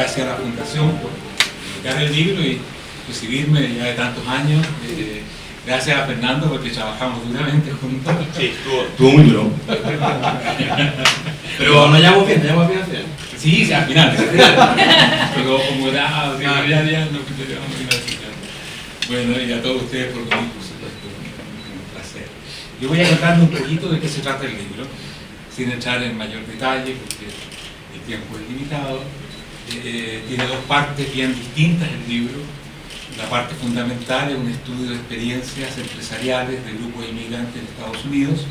gracias a la Fundación por publicar el libro y recibirme ya de tantos años. Gracias a Fernando porque trabajamos duramente juntos. Sí, estuvo muy duro. Pero nos llevamos bien al final. Sí, al final. Pero como ya no llevamos bien al final. Bueno, y a todos ustedes por venir, por supuesto, un placer. Yo voy a contarles un poquito de qué se trata el libro, sin entrar en mayor detalle porque el tiempo es limitado. Tiene dos partes bien distintas el libro. La parte fundamental es un estudio de experiencias empresariales de grupos inmigrantes en Estados Unidos.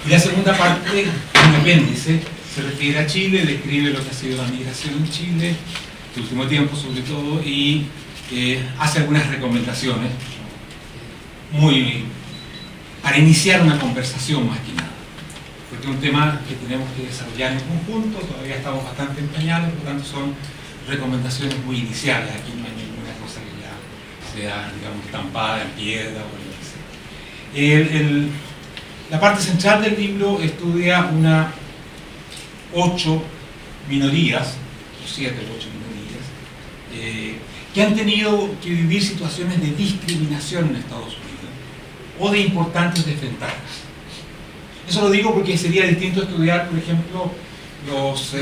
Y la segunda parte, un apéndice, se refiere a Chile, describe lo que ha sido la migración en Chile, en el último tiempo sobre todo, y hace algunas recomendaciones para iniciar una conversación más que nada. Porque es un tema que tenemos que desarrollar en conjunto, todavía estamos bastante en pañales, por lo tanto son recomendaciones muy iniciales. Aquí no hay ninguna cosa que ya sea, digamos, estampada en piedra o algo así. La parte central del libro estudia 8 minorías, 7 o 8 minorías, que han tenido que vivir situaciones de discriminación en Estados Unidos o de importantes desventajas. Eso lo digo porque sería distinto estudiar, por ejemplo, los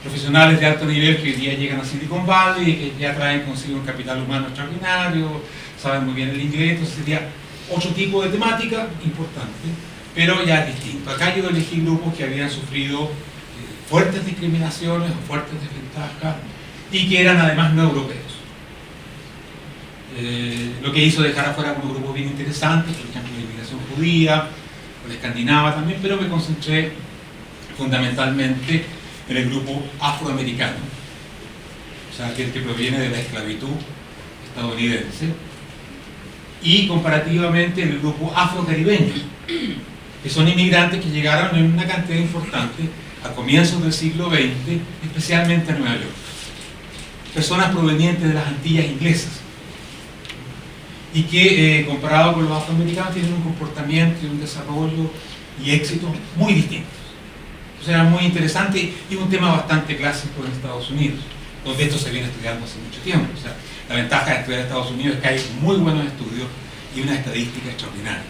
profesionales de alto nivel que hoy día llegan a Silicon Valley y que ya traen consigo un capital humano extraordinario, saben muy bien el inglés. Entonces sería otro tipo de temática importante, pero ya es distinto. Acá yo elegí grupos que habían sufrido fuertes discriminaciones o fuertes desventajas y que eran además no europeos. Lo que hizo dejar afuera algunos grupos bien interesantes, por ejemplo la inmigración judía o la escandinava también, pero me concentré fundamentalmente en el grupo afroamericano, o sea, aquel que proviene de la esclavitud estadounidense, y comparativamente en el grupo afrocaribeño, que son inmigrantes que llegaron en una cantidad importante a comienzos del siglo XX, especialmente a Nueva York. Personas provenientes de las Antillas inglesas, y que comparado con los afroamericanos tienen un comportamiento y un desarrollo y éxito muy distintos. O sea, muy interesante y un tema bastante clásico en Estados Unidos, donde esto se viene estudiando hace mucho tiempo. O sea, la ventaja de estudiar en Estados Unidos es que hay muy buenos estudios y una estadística extraordinaria.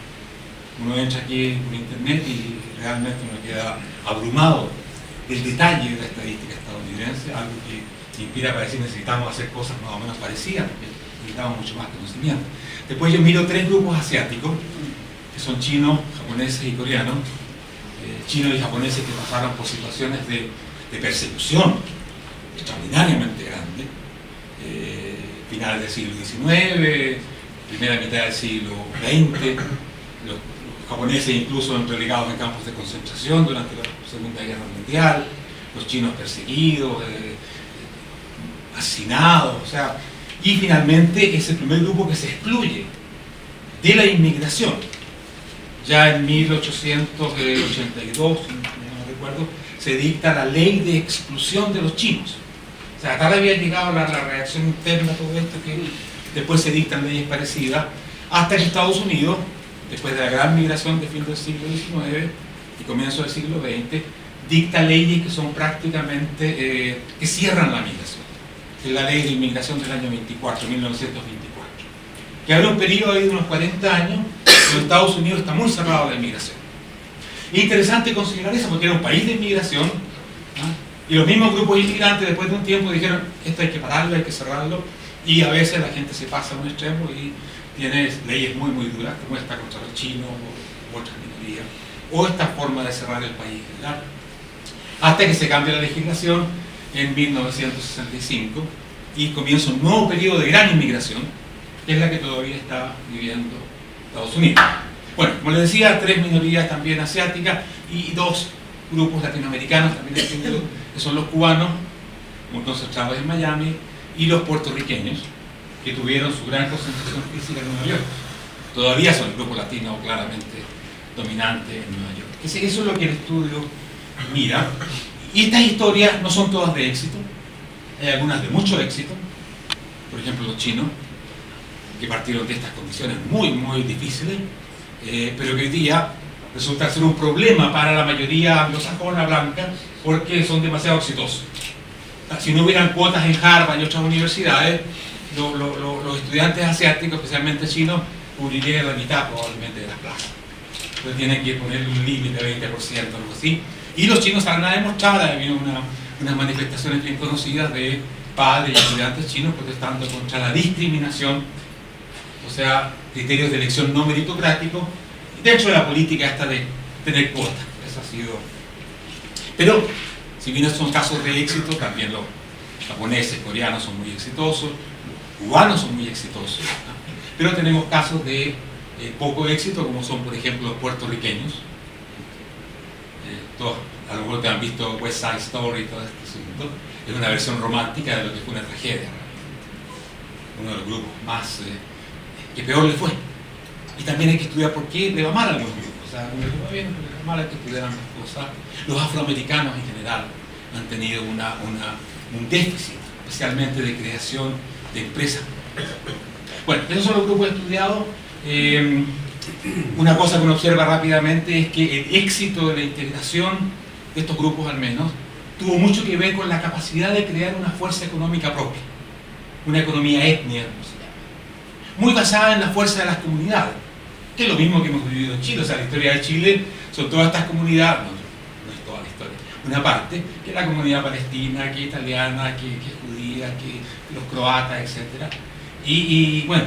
Uno entra aquí por internet y realmente uno queda abrumado del detalle de la estadística estadounidense, algo que inspira para decir necesitamos hacer cosas más o menos parecidas, porque necesitamos mucho más conocimiento. Después yo miro 3 grupos asiáticos, que son chinos, japoneses y coreanos, chinos y japoneses que pasaron por situaciones de persecución extraordinariamente grandes, finales del siglo XIX, primera mitad del siglo XX, los japoneses incluso relegados en campos de concentración durante la Segunda Guerra Mundial, los chinos perseguidos, asesinados, o sea, y finalmente es el primer grupo que se excluye de la inmigración. Ya en 1882, si no recuerdo, se dicta la ley de exclusión de los chinos. O sea, tal había llegado la reacción interna a todo esto que después se dictan leyes parecidas, hasta que Estados Unidos, después de la gran migración de fin del siglo XIX y comienzo del siglo XX, dicta leyes que son prácticamente, que cierran la migración. Es la ley de inmigración del año 1924, que abre un periodo ahí de unos 40 años, donde Estados Unidos está muy cerrado a la inmigración. Es interesante considerar eso porque era un país de inmigración, ¿no? Y los mismos grupos inmigrantes después de un tiempo dijeron esto hay que pararlo, hay que cerrarlo, y a veces la gente se pasa a un extremo y tiene leyes muy duras como esta contra los chinos o otras minorías, o esta forma de cerrar el país en general, hasta que se cambia la legislación en 1965 y comienza un nuevo periodo de gran inmigración, que es la que todavía está viviendo Estados Unidos. Bueno, como les decía, 3 minorías también asiáticas y 2 grupos latinoamericanos también distinguidos, que son los cubanos, muy concentrados en Miami, y los puertorriqueños, que tuvieron su gran concentración física en Nueva York. Todavía son el grupo latino claramente dominante en Nueva York. Eso es lo que el estudio mira. Y estas historias no son todas de éxito, hay algunas de mucho éxito. Por ejemplo, los chinos, que partieron de estas condiciones muy difíciles, pero que hoy día resulta ser un problema para la mayoría anglosajona blanca porque son demasiado exitosos. Si no hubieran cuotas en Harvard y otras universidades, los estudiantes asiáticos, especialmente chinos, cubrirían la mitad probablemente de las plazas. Entonces tienen que poner un límite de 20%, algo así. Y los chinos han demostrado, ha habido unas manifestaciones bien conocidas de padres y estudiantes chinos protestando contra la discriminación, o sea, criterios de elección no meritocráticos, dentro de la política esta de tener cuotas. Eso ha sido. Pero, si bien son casos de éxito, también los japoneses, coreanos son muy exitosos, los cubanos son muy exitosos, ¿no? Pero tenemos casos de poco éxito, como son, por ejemplo, los puertorriqueños. Todos, a lo mejor te han visto West Side Story y todo este asunto. Es una versión romántica de lo que fue una tragedia. Uno de los grupos más que peor le fue. Y también hay que estudiar por qué le va mal a algunos grupos. O sea, algunos grupos bien, pero le va mal, hay que estudiar ambas cosas. Los afroamericanos en general han tenido un déficit, especialmente de creación de empresas. Bueno, esos son los grupos estudiados. Una cosa que uno observa rápidamente es que el éxito de la integración de estos grupos, al menos, tuvo mucho que ver con la capacidad de crear una fuerza económica propia, una economía étnica, como se llama, muy basada en la fuerza de las comunidades, que es lo mismo que hemos vivido en Chile. O sea, la historia de Chile son todas estas comunidades, no es toda la historia, una parte, que es la comunidad palestina, que es italiana, que es judía, que los croatas, etc. Y bueno,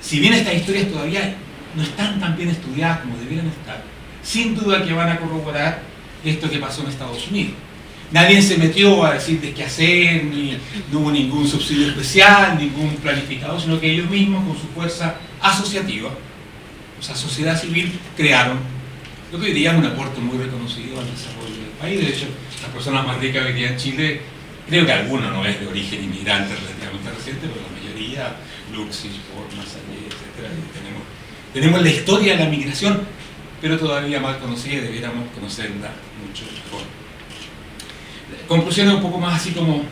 si bien estas historias todavía no están tan bien estudiadas como debieran estar, sin duda que van a corroborar esto que pasó en Estados Unidos. Nadie se metió a decir de qué hacer, ni no hubo ningún subsidio especial, ningún planificador, sino que ellos mismos, con su fuerza asociativa, o sea, sociedad civil, crearon lo que hoy día es un aporte muy reconocido al desarrollo del país. De hecho, las personas más ricas hoy día en Chile, creo que alguno no es de origen inmigrante relativamente reciente, pero la mayoría, Luxich, Ford, Massalle, etc. Tenemos la historia de la migración, pero todavía mal conocida y debiéramos conocerla mucho mejor. Conclusiones un poco más así como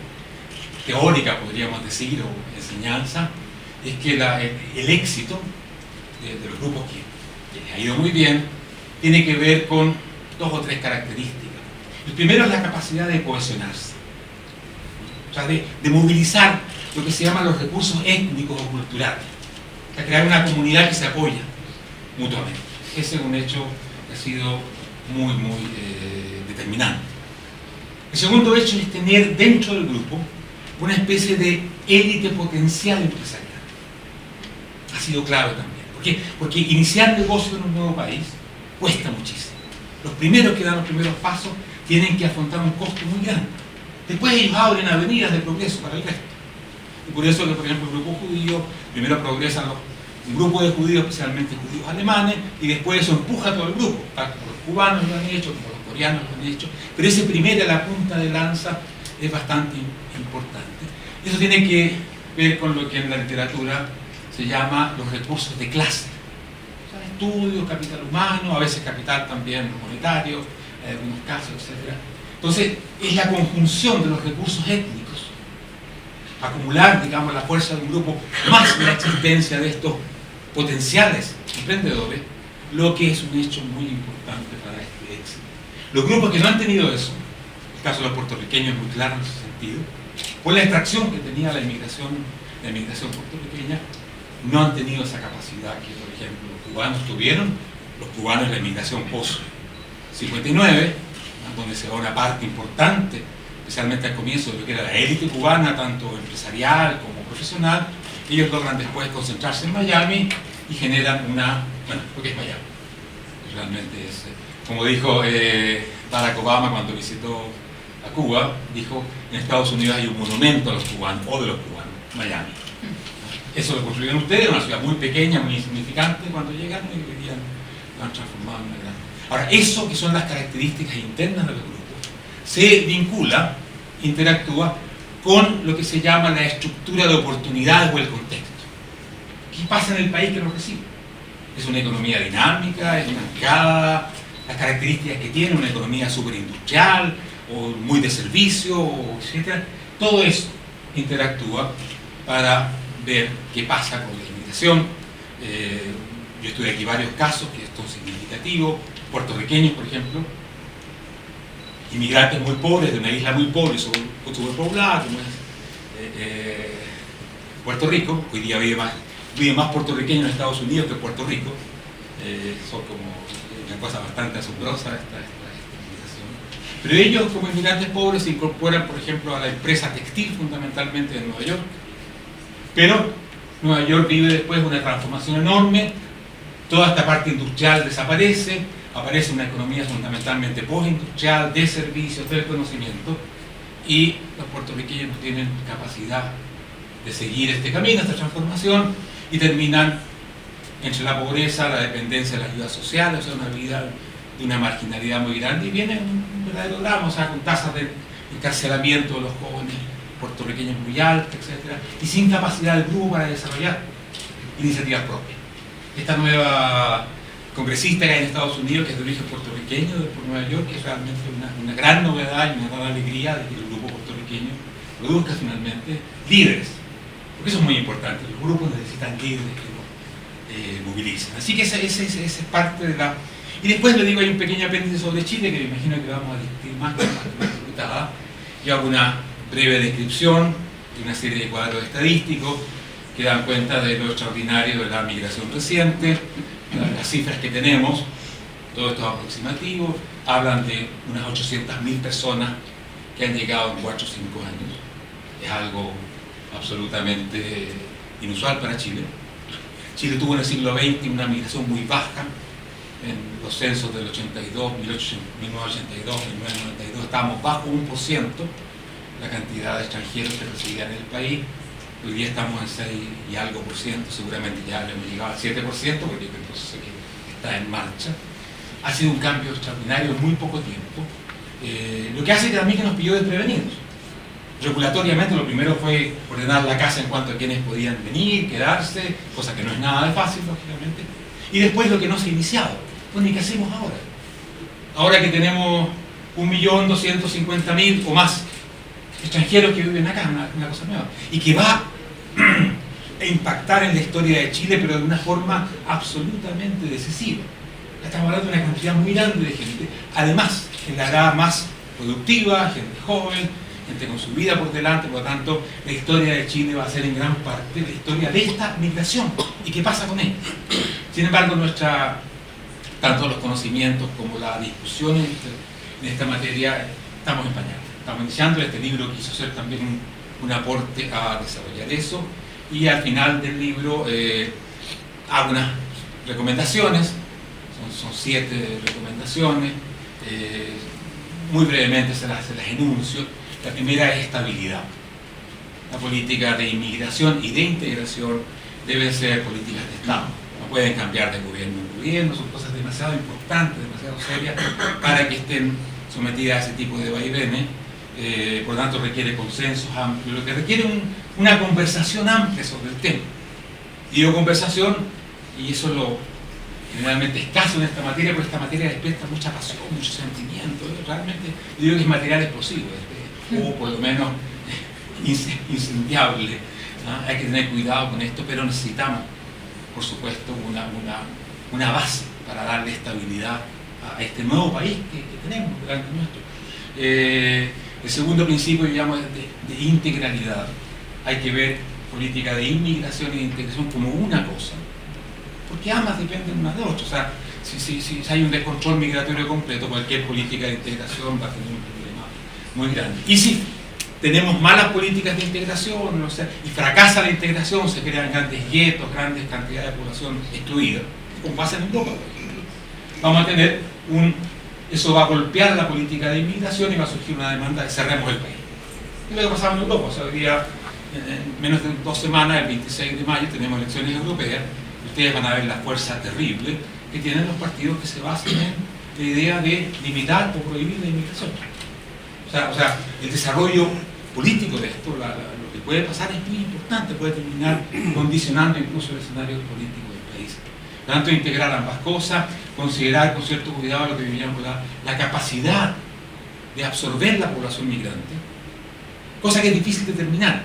teóricas, podríamos decir, o enseñanza, es que el éxito de los grupos que les ha ido muy bien tiene que ver con 2 o 3 características. El primero es la capacidad de cohesionarse, o sea, de movilizar lo que se llaman los recursos étnicos o culturales, o sea, crear una comunidad que se apoya mutuamente. Ese es un hecho que ha sido muy determinante. El segundo hecho es tener dentro del grupo una especie de élite potencial empresarial. Ha sido clave también. ¿Por qué? Porque iniciar negocio en un nuevo país cuesta muchísimo. Los primeros que dan los primeros pasos tienen que afrontar un costo muy grande. Después ellos abren avenidas de progreso para el resto. Y por eso que, por ejemplo, el grupo judío, primero progresan un grupo de judíos, especialmente judíos alemanes, y después eso empuja a todo el grupo, tal como los cubanos lo han hecho, como los coreanos lo han hecho, pero ese primero a la punta de lanza es bastante importante. Eso tiene que ver con lo que en la literatura se llama los recursos de clase. O sea, estudio, capital humano, a veces capital también monetario, en algunos casos, etc. Entonces, es la conjunción de los recursos étnicos, acumular, digamos, la fuerza de un grupo, más la existencia de estos potenciales emprendedores, lo que es un hecho muy importante para este éxito. Los grupos que no han tenido eso, el caso de los puertorriqueños es muy claro en ese sentido, por la extracción que tenía la inmigración puertorriqueña, no han tenido esa capacidad que, por ejemplo, los cubanos tuvieron. Los cubanos en la inmigración post-59, donde se da una parte importante, especialmente al comienzo de lo que era la élite cubana, tanto empresarial como profesional. Ellos logran después concentrarse en Miami y generan porque es Miami. Realmente es, como dijo Barack Obama cuando visitó a Cuba, dijo, en Estados Unidos hay un monumento a los cubanos, o de los cubanos, Miami. Eso lo construyeron ustedes, una ciudad muy pequeña, muy insignificante cuando llegaron y vivían, lo han transformado en una gran. Ahora, eso que son las características internas de los grupos, se vincula, interactúa con lo que se llama la estructura de oportunidades o el contexto. ¿Qué pasa en el país que nos recibe? Es una economía dinámica, es marcada, las características que tiene una economía superindustrial o muy de servicio, etc. Todo eso interactúa para ver qué pasa con la inmigración. Yo estudié aquí varios casos que son significativos, puertorriqueños, por ejemplo, inmigrantes muy pobres de una isla muy pobre, superpoblada, como es Puerto Rico. Hoy día vive más puertorriqueños en Estados Unidos que en Puerto Rico. Son como una cosa bastante asombrosa esta migración. Pero ellos, como inmigrantes pobres, se incorporan, por ejemplo, a la empresa textil, fundamentalmente en Nueva York. Pero Nueva York vive después una transformación enorme, toda esta parte industrial desaparece, aparece una economía fundamentalmente postindustrial, de servicios, del conocimiento, y los puertorriqueños no tienen capacidad de seguir este camino, esta transformación, y terminan entre la pobreza, la dependencia de la ayuda social, o sea, una vida de una marginalidad muy grande, y viene un verdadero drama, o sea, con tasas de encarcelamiento de los jóvenes puertorriqueños muy altas, etc., y sin capacidad del grupo para desarrollar iniciativas propias. Esta nueva congresista que hay en Estados Unidos, que es de origen puertorriqueño, por Nueva York, que es realmente una gran novedad y una gran alegría de que el grupo puertorriqueño produzca finalmente líderes, porque eso es muy importante, los grupos necesitan líderes que los movilicen. Así que esa es parte de la... Y después le digo, hay un pequeño apéndice sobre Chile, que me imagino que vamos a discutir más diputada, y hago una breve descripción de una serie de cuadros estadísticos que dan cuenta de lo extraordinario de la migración reciente. Las cifras que tenemos, todos estos aproximativos, hablan de unas 800.000 personas que han llegado en 4 o 5 años. Es algo absolutamente inusual para Chile. Chile tuvo en el siglo XX una migración muy baja. En los censos del 82, 1982, 1992 estábamos bajo 1% la cantidad de extranjeros que residían en el país. Hoy día estamos en 6 y algo por ciento, seguramente ya le hemos llegado al 7%, porque el proceso que está en marcha. Ha sido un cambio extraordinario en muy poco tiempo, lo que hace que también que nos pilló desprevenidos. Regulatoriamente lo primero fue ordenar la casa en cuanto a quienes podían venir, quedarse, cosa que no es nada de fácil, lógicamente. Y después lo que no se ha iniciado. Bueno, ¿y qué hacemos ahora? Ahora que tenemos 1.250.000 o más extranjeros que viven acá, una cosa nueva, y que va a impactar en la historia de Chile, pero de una forma absolutamente decisiva. Estamos hablando de una cantidad muy grande de gente, además, en la edad más productiva, gente joven, gente con su vida por delante. Por lo tanto, la historia de Chile va a ser en gran parte la historia de esta migración y qué pasa con ella. Sin embargo, tanto los conocimientos como la discusión en esta materia estamos en pañales. Estamos iniciando. Este libro quiso ser también un aporte a desarrollar eso, y al final del libro hago unas recomendaciones, son 7 recomendaciones, muy brevemente se las enuncio. La primera es estabilidad. La política de inmigración y de integración deben ser políticas de Estado, no pueden cambiar de gobierno en gobierno, son cosas demasiado importantes, demasiado serias para que estén sometidas a ese tipo de vaivenes. Por lo tanto requiere consensos amplios, lo que requiere una conversación amplia sobre el tema. Digo conversación, y eso es lo generalmente escaso en esta materia, porque esta materia despierta mucha pasión, mucho sentimiento. Realmente yo digo que es material explosivo, o por lo menos incendiable. Hay que tener cuidado con esto, pero necesitamos, por supuesto, una base para darle estabilidad a este nuevo país que tenemos delante nuestro. El segundo principio, yo llamo de integralidad. Hay que ver política de inmigración y de integración como una cosa, porque ambas dependen unas de otras. O sea, si hay un descontrol migratorio completo, cualquier política de integración va a tener un problema muy grande. Y si tenemos malas políticas de integración, o sea, y fracasa la integración, se crean grandes guetos, grandes cantidades de población excluida, como pasa en Europa, por ejemplo. Vamos a tener eso va a golpear la política de inmigración y va a surgir una demanda de cerremos el país. Es lo que pasaba en Europa. O sea, hoy día, en menos de 2 semanas, el 26 de mayo, tenemos elecciones europeas. Ustedes van a ver la fuerza terrible que tienen los partidos que se basan en la idea de limitar o prohibir la inmigración. O sea, el desarrollo político de esto, lo que puede pasar es muy importante, puede terminar condicionando incluso el escenario político del país. Por lo tanto, integrar ambas cosas, considerar con cierto cuidado lo que llamamos la capacidad de absorber la población migrante, cosa que es difícil determinar,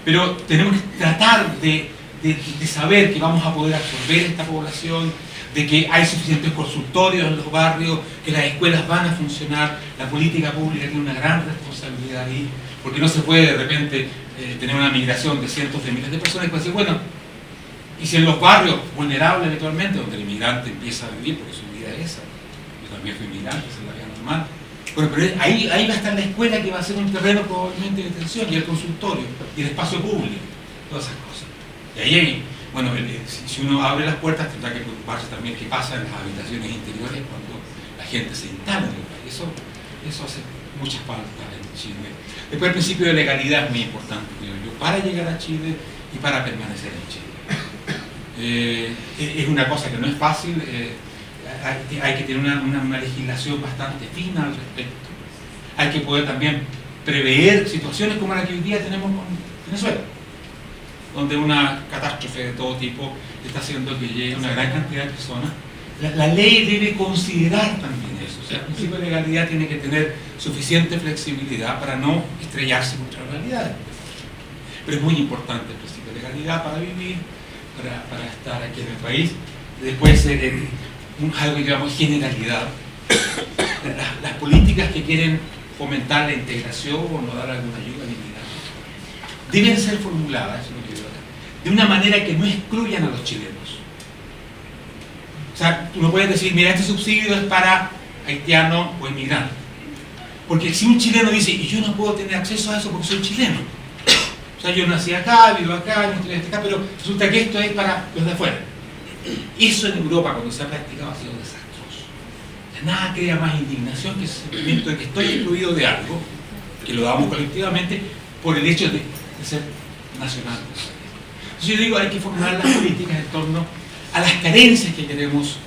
pero tenemos que tratar de de saber que vamos a poder absorber esta población, de que hay suficientes consultorios en los barrios, que las escuelas van a funcionar, la política pública tiene una gran responsabilidad ahí, porque no se puede de repente tener una migración de cientos de miles de personas y decir, bueno, y si en los barrios vulnerables habitualmente, donde el inmigrante empieza a vivir, porque su vida es esa, yo también fui inmigrante, esa es la vida normal, bueno, pero ahí va a estar la escuela, que va a ser un terreno probablemente de detención, y el consultorio, y el espacio público, todas esas cosas. Y ahí, bueno, si uno abre las puertas, tendrá que preocuparse también qué pasa en las habitaciones interiores cuando la gente se instala en el país. Eso hace mucha falta en Chile. Después el principio de legalidad es muy importante, creo yo, para llegar a Chile y para permanecer en Chile. Es una cosa que no es fácil, hay que tener una legislación bastante fina al respecto. Hay que poder también prever situaciones como la que hoy día tenemos con Venezuela, donde una catástrofe de todo tipo está haciendo que llegue una gran cantidad de personas. La ley debe considerar también eso. O sea, el principio de legalidad tiene que tener suficiente flexibilidad para no estrellarse contra la realidad. Pero es muy importante el principio de legalidad para vivir, para estar aquí en el país. Después, algo que llamamos generalidad. Las políticas que quieren fomentar la integración o no dar alguna ayuda al inmigrante deben ser formuladas, eso es lo que digo acá, de una manera que no excluyan a los chilenos. O sea, tú no puedes decir, mira, este subsidio es para haitianos o inmigrantes. Porque si un chileno dice, y yo no puedo tener acceso a eso porque soy chileno. O sea, yo nací acá, vivo acá, me estoy acá, pero resulta que esto es para los de afuera. Eso en Europa, cuando se ha practicado, ha sido desastroso. Nada crea más indignación que ese sentimiento de que estoy excluido de algo, que lo damos colectivamente, por el hecho de ser nacional. Entonces yo digo, hay que formular las políticas en torno a las carencias que queremos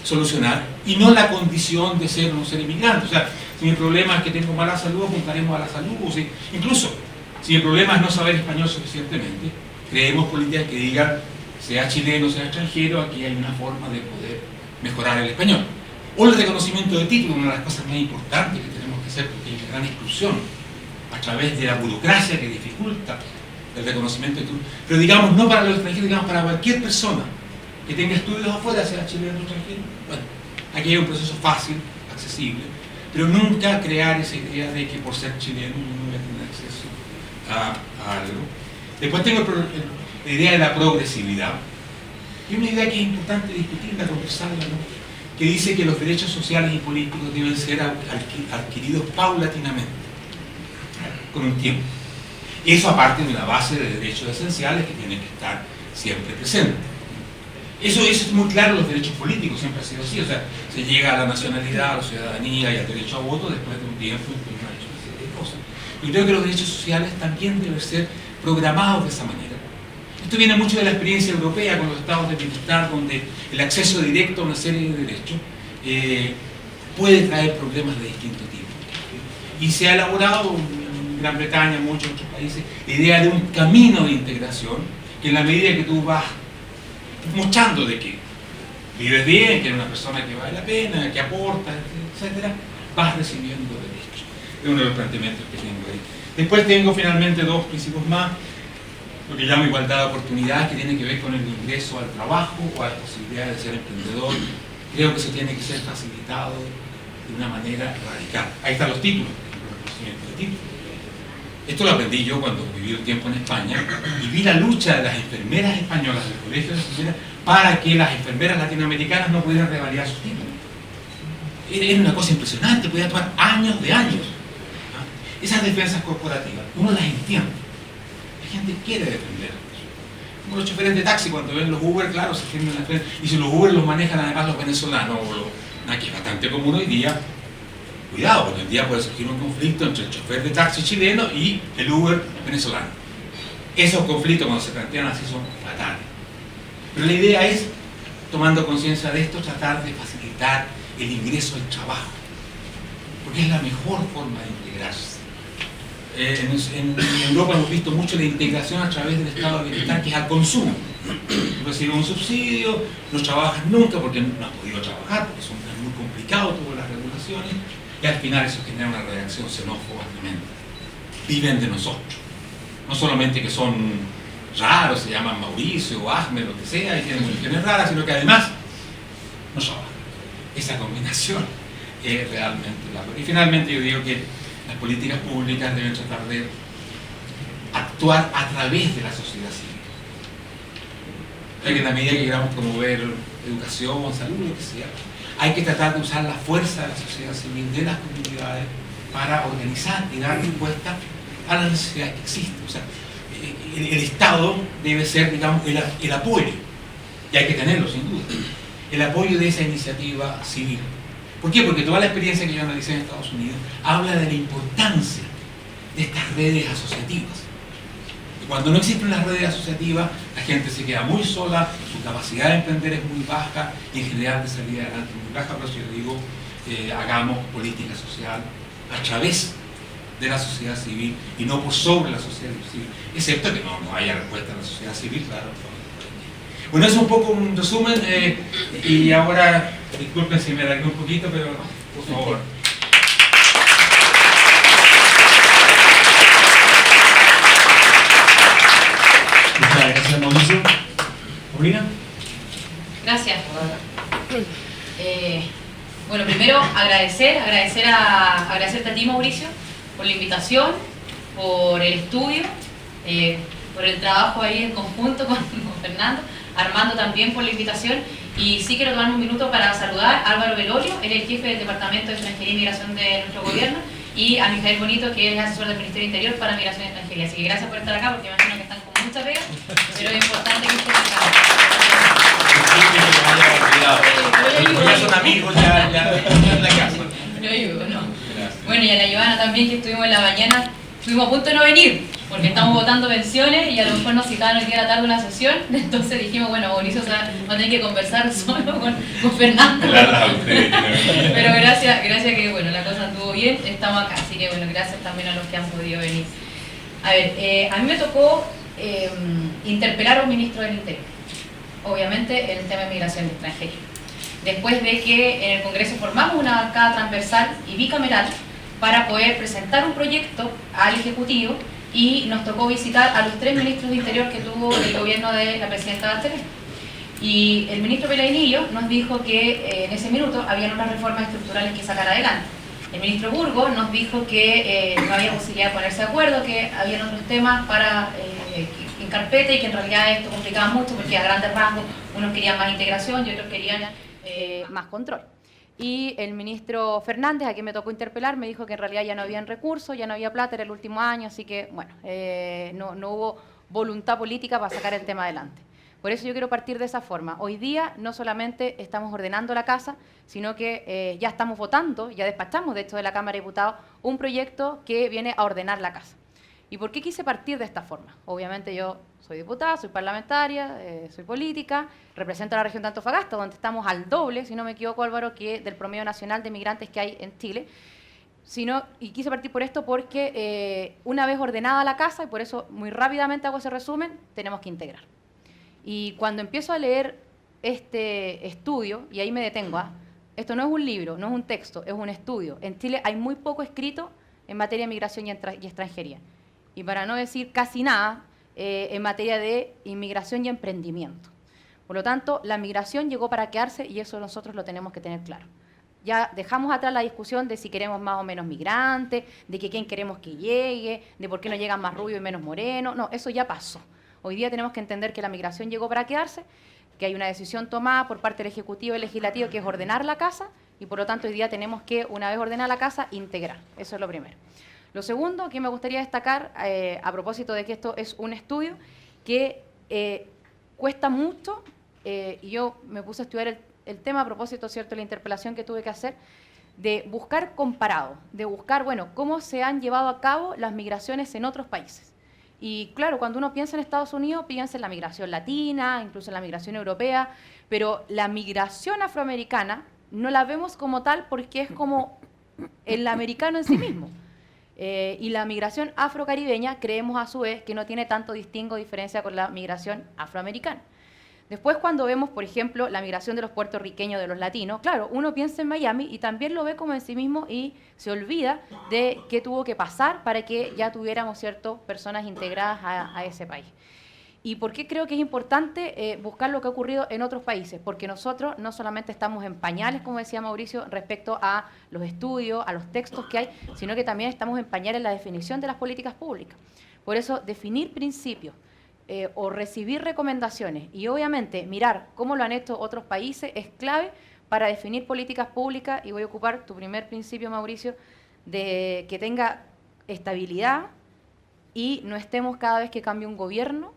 solucionar y no la condición de ser o no ser inmigrante. O sea, si mi problema es que tengo mala salud, apuntaremos a la salud. O si, incluso, si el problema es no saber español suficientemente, creemos políticas que digan, sea chileno, sea extranjero, aquí hay una forma de poder mejorar el español. O el reconocimiento de título, una de las cosas más importantes que tenemos que hacer, porque hay una gran exclusión a través de la burocracia que dificulta el reconocimiento de título. Pero digamos, no para los extranjeros, digamos para cualquier persona que tenga estudios afuera, sea chileno o extranjero. Bueno, aquí hay un proceso fácil, accesible, pero nunca crear esa idea de que por ser chileno no voy a tener acceso a algo. Después tengo la idea de la progresividad, y una idea que es importante discutirla, conversarla, ¿no? Que dice que los derechos sociales y políticos deben ser adquiridos paulatinamente, con un tiempo. Eso aparte de una base de derechos esenciales que tienen que estar siempre presentes. Eso es muy claro en los derechos políticos, siempre ha sido así. O sea, se llega a la nacionalidad, a la ciudadanía y al derecho a voto después de un tiempo en que uno ha hecho una serie de cosas. Yo creo que los derechos sociales también deben ser programados de esa manera. Esto viene mucho de la experiencia europea con los estados de bienestar, donde el acceso directo a una serie de derechos puede traer problemas de distinto tipo. Y se ha elaborado en Gran Bretaña, en muchos otros países, la idea de un camino de integración, que en la medida que tú vas mostrando de que vives bien, que eres una persona que vale la pena, que aporta, etc., vas recibiendo derechos. Es uno de los planteamientos que tengo ahí. Después tengo finalmente dos principios más, lo que llamo igualdad de oportunidades, que tiene que ver con el ingreso al trabajo o a la posibilidad de ser emprendedor. Creo que eso tiene que ser facilitado de una manera radical. Ahí están los títulos, el reconocimiento de títulos. Esto lo aprendí yo cuando viví un tiempo en España y vi la lucha de las enfermeras españolas del colegio de enfermeras para que las enfermeras latinoamericanas no pudieran revalidar sus títulos. Era una cosa impresionante, podía tomar años de años. Esas defensas corporativas, uno las entiende. La gente quiere defender. Como los choferes de taxi, cuando ven los Uber, claro, se firman la defensa. Y si los Uber los manejan además los venezolanos, que es bastante común hoy día, cuidado, porque hoy día puede surgir un conflicto entre el chofer de taxi chileno y el Uber venezolano. Esos conflictos, cuando se plantean así, son fatales. Pero la idea es, tomando conciencia de esto, tratar de facilitar el ingreso al trabajo, porque es la mejor forma de integrarse. En Europa hemos visto mucho la integración a través del estado de bienestar, que es al consumo. Reciben un subsidio, no trabajan nunca porque no han podido trabajar, porque es muy complicado todas las regulaciones, y al final eso genera una reacción xenófoba tremenda. Viven de nosotros. No solamente que son raros, se llaman Mauricio o Ahmed, lo que sea, y tienen religiones raras, sino que además no son. Esa combinación es realmente la... Y finalmente yo digo que las políticas públicas deben tratar de actuar a través de la sociedad civil. Que en la medida que queramos promover educación, salud, lo que sea, hay que tratar de usar la fuerza de la sociedad civil, de las comunidades, para organizar y dar respuesta a las necesidades que existen. O sea, el Estado debe ser, digamos, el apoyo, y hay que tenerlo sin duda, el apoyo de esa iniciativa civil. ¿Por qué? Porque toda la experiencia que yo analicé en Estados Unidos habla de la importancia de estas redes asociativas. Y cuando no existen las redes asociativas, la gente se queda muy sola, su capacidad de emprender es muy baja y en general de salir adelante es muy baja. Por eso yo digo, hagamos política social a través de la sociedad civil y no por sobre la sociedad civil, excepto que no haya respuesta a la sociedad civil, claro. Bueno, eso es un poco un resumen, y ahora, disculpen si me alargué un poquito, pero por favor. Muchas gracias, Mauricio. ¿Paulina? Gracias. Bueno, primero agradecerte a ti, Mauricio, por la invitación, por el estudio, por el trabajo ahí en conjunto con Fernando, Armando también por la invitación, y sí quiero tomar un minuto para saludar a Álvaro Velorio, él es el jefe del Departamento de Extranjería y Migración de nuestro gobierno, y a Mijael Bonito, que es el asesor del Ministerio del Interior para Migración y Extranjería. Así que gracias por estar acá, porque imagino que están con mucha pega, pero es importante que estén acá. Ya son amigos, ya en la casa. Lo ayudo, ¿no? Bueno, y a la Ivana también, que estuvimos en la mañana, estuvimos a punto de no venir, porque estamos votando pensiones y a lo mejor nos citaban hoy día a la tarde una sesión, entonces dijimos, bueno, Mauricio va a tener que conversar solo con Fernando. Pero gracias que, bueno, la cosa estuvo bien, estamos acá, así que, bueno, gracias también a los que han podido venir. A ver, a mí me tocó interpelar a un ministro del Interior, obviamente en el tema de migración y extranjería. Después de que en el Congreso formamos una bancada transversal y bicameral para poder presentar un proyecto al Ejecutivo, y nos tocó visitar a los 3 ministros de Interior que tuvo el gobierno de la presidenta Bachelet. Y el ministro Pelainillo nos dijo que en ese minuto habían otras reformas estructurales que sacar adelante. El ministro Burgos nos dijo que no había posibilidad de ponerse de acuerdo, que habían otros temas para en carpeta y que en realidad esto complicaba mucho porque a grandes rasgos unos querían más integración y otros querían más control. Y el ministro Fernández, a quien me tocó interpelar, me dijo que en realidad ya no habían recursos, ya no había plata, era el último año, así que, bueno, no hubo voluntad política para sacar el tema adelante. Por eso yo quiero partir de esa forma. Hoy día no solamente estamos ordenando la casa, sino que ya estamos votando, ya despachamos, de hecho, de la Cámara de Diputados, un proyecto que viene a ordenar la casa. ¿Y por qué quise partir de esta forma? Obviamente yo soy diputada, soy parlamentaria, soy política, represento a la región de Antofagasta, donde estamos al doble, si no me equivoco, Álvaro, que del promedio nacional de migrantes que hay en Chile. Y quise partir por esto porque una vez ordenada la casa, y por eso muy rápidamente hago ese resumen, tenemos que integrar. Y cuando empiezo a leer este estudio, y ahí me detengo, esto no es un libro, no es un texto, es un estudio. En Chile hay muy poco escrito en materia de migración y extranjería. Y para no decir casi nada, en materia de inmigración y emprendimiento. Por lo tanto, la migración llegó para quedarse y eso nosotros lo tenemos que tener claro. Ya dejamos atrás la discusión de si queremos más o menos migrantes, de que quién queremos que llegue, de por qué no llegan más rubios y menos morenos. No, eso ya pasó. Hoy día tenemos que entender que la migración llegó para quedarse, que hay una decisión tomada por parte del Ejecutivo y el Legislativo que es ordenar la casa y por lo tanto hoy día tenemos que, una vez ordenada la casa, integrar. Eso es lo primero. Lo segundo que me gustaría destacar, a propósito de que esto es un estudio que cuesta mucho, y yo me puse a estudiar el tema a propósito, ¿cierto?, de la interpelación que tuve que hacer, de buscar comparado, de buscar, bueno, cómo se han llevado a cabo las migraciones en otros países. Y claro, cuando uno piensa en Estados Unidos, piensa en la migración latina, incluso en la migración europea, pero la migración afroamericana no la vemos como tal porque es como el americano en sí mismo. Y la migración afrocaribeña creemos a su vez que no tiene tanto distingo o diferencia con la migración afroamericana. Después cuando vemos, por ejemplo, la migración de los puertorriqueños, de los latinos, claro, uno piensa en Miami y también lo ve como en sí mismo y se olvida de qué tuvo que pasar para que ya tuviéramos, ¿cierto?, personas integradas a ese país. ¿Y por qué creo que es importante buscar lo que ha ocurrido en otros países? Porque nosotros no solamente estamos en pañales, como decía Mauricio, respecto a los estudios, a los textos que hay, sino que también estamos en pañales en la definición de las políticas públicas. Por eso, definir principios o recibir recomendaciones y obviamente mirar cómo lo han hecho otros países es clave para definir políticas públicas. Y voy a ocupar tu primer principio, Mauricio, de que tenga estabilidad y no estemos cada vez que cambie un gobierno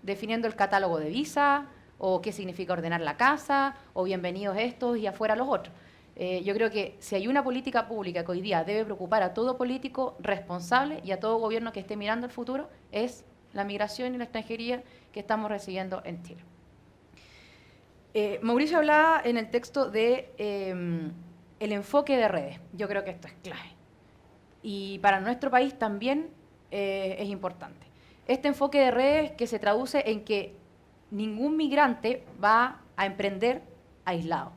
definiendo el catálogo de visa, o qué significa ordenar la casa, o bienvenidos estos y afuera los otros. Yo creo que si hay una política pública que hoy día debe preocupar a todo político responsable y a todo gobierno que esté mirando el futuro, es la migración y la extranjería que estamos recibiendo en Chile. Mauricio hablaba en el texto de el enfoque de redes. Yo creo que esto es clave. Y para nuestro país también es importante. Este enfoque de redes que se traduce en que ningún migrante va a emprender aislado.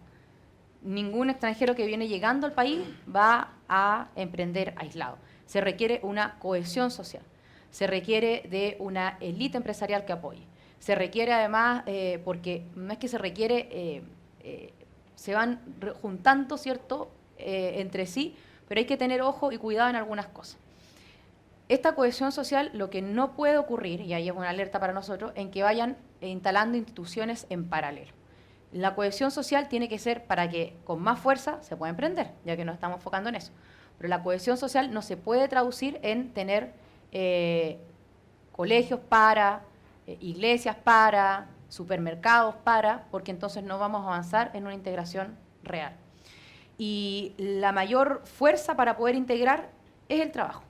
Ningún extranjero que viene llegando al país va a emprender aislado. Se requiere una cohesión social, se requiere de una élite empresarial que apoye. Se requiere además, porque no es que se requiere, se van juntando, ¿cierto?, entre sí, pero hay que tener ojo y cuidado en algunas cosas. Esta cohesión social, lo que no puede ocurrir, y ahí es una alerta para nosotros, en que vayan instalando instituciones en paralelo. La cohesión social tiene que ser para que con más fuerza se pueda emprender, ya que nos estamos enfocando en eso. Pero la cohesión social no se puede traducir en tener colegios para, iglesias para, supermercados para, porque entonces no vamos a avanzar en una integración real. Y la mayor fuerza para poder integrar es el trabajo.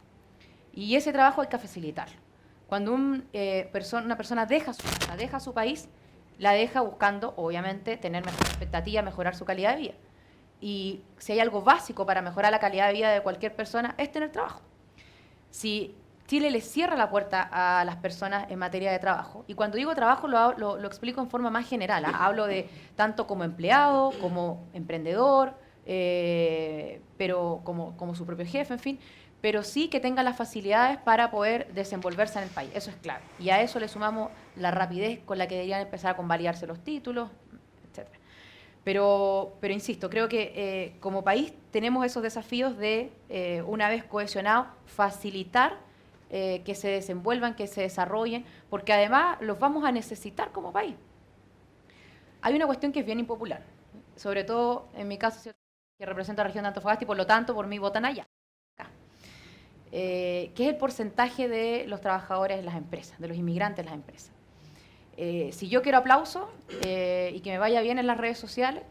Y ese trabajo hay que facilitarlo. Cuando una persona deja su casa, deja su país, la deja buscando, obviamente, tener mejor expectativa, mejorar su calidad de vida. Y si hay algo básico para mejorar la calidad de vida de cualquier persona, es tener trabajo. Si Chile le cierra la puerta a las personas en materia de trabajo, y cuando digo trabajo lo explico en forma más general, hablo de tanto como empleado, como emprendedor, pero como su propio jefe, en fin, pero sí que tenga las facilidades para poder desenvolverse en el país. Eso es clave. Y a eso le sumamos la rapidez con la que deberían empezar a convalidarse los títulos, etc. Pero insisto, creo que como país tenemos esos desafíos de, una vez cohesionados, facilitar que se desenvuelvan, que se desarrollen, porque además los vamos a necesitar como país. Hay una cuestión que es bien impopular, sobre todo en mi caso, que represento a la región de Antofagasta y por lo tanto por mí votan allá. Que es el porcentaje de los trabajadores en las empresas, de los inmigrantes en las empresas. Si yo quiero aplauso y que me vaya bien en las redes sociales,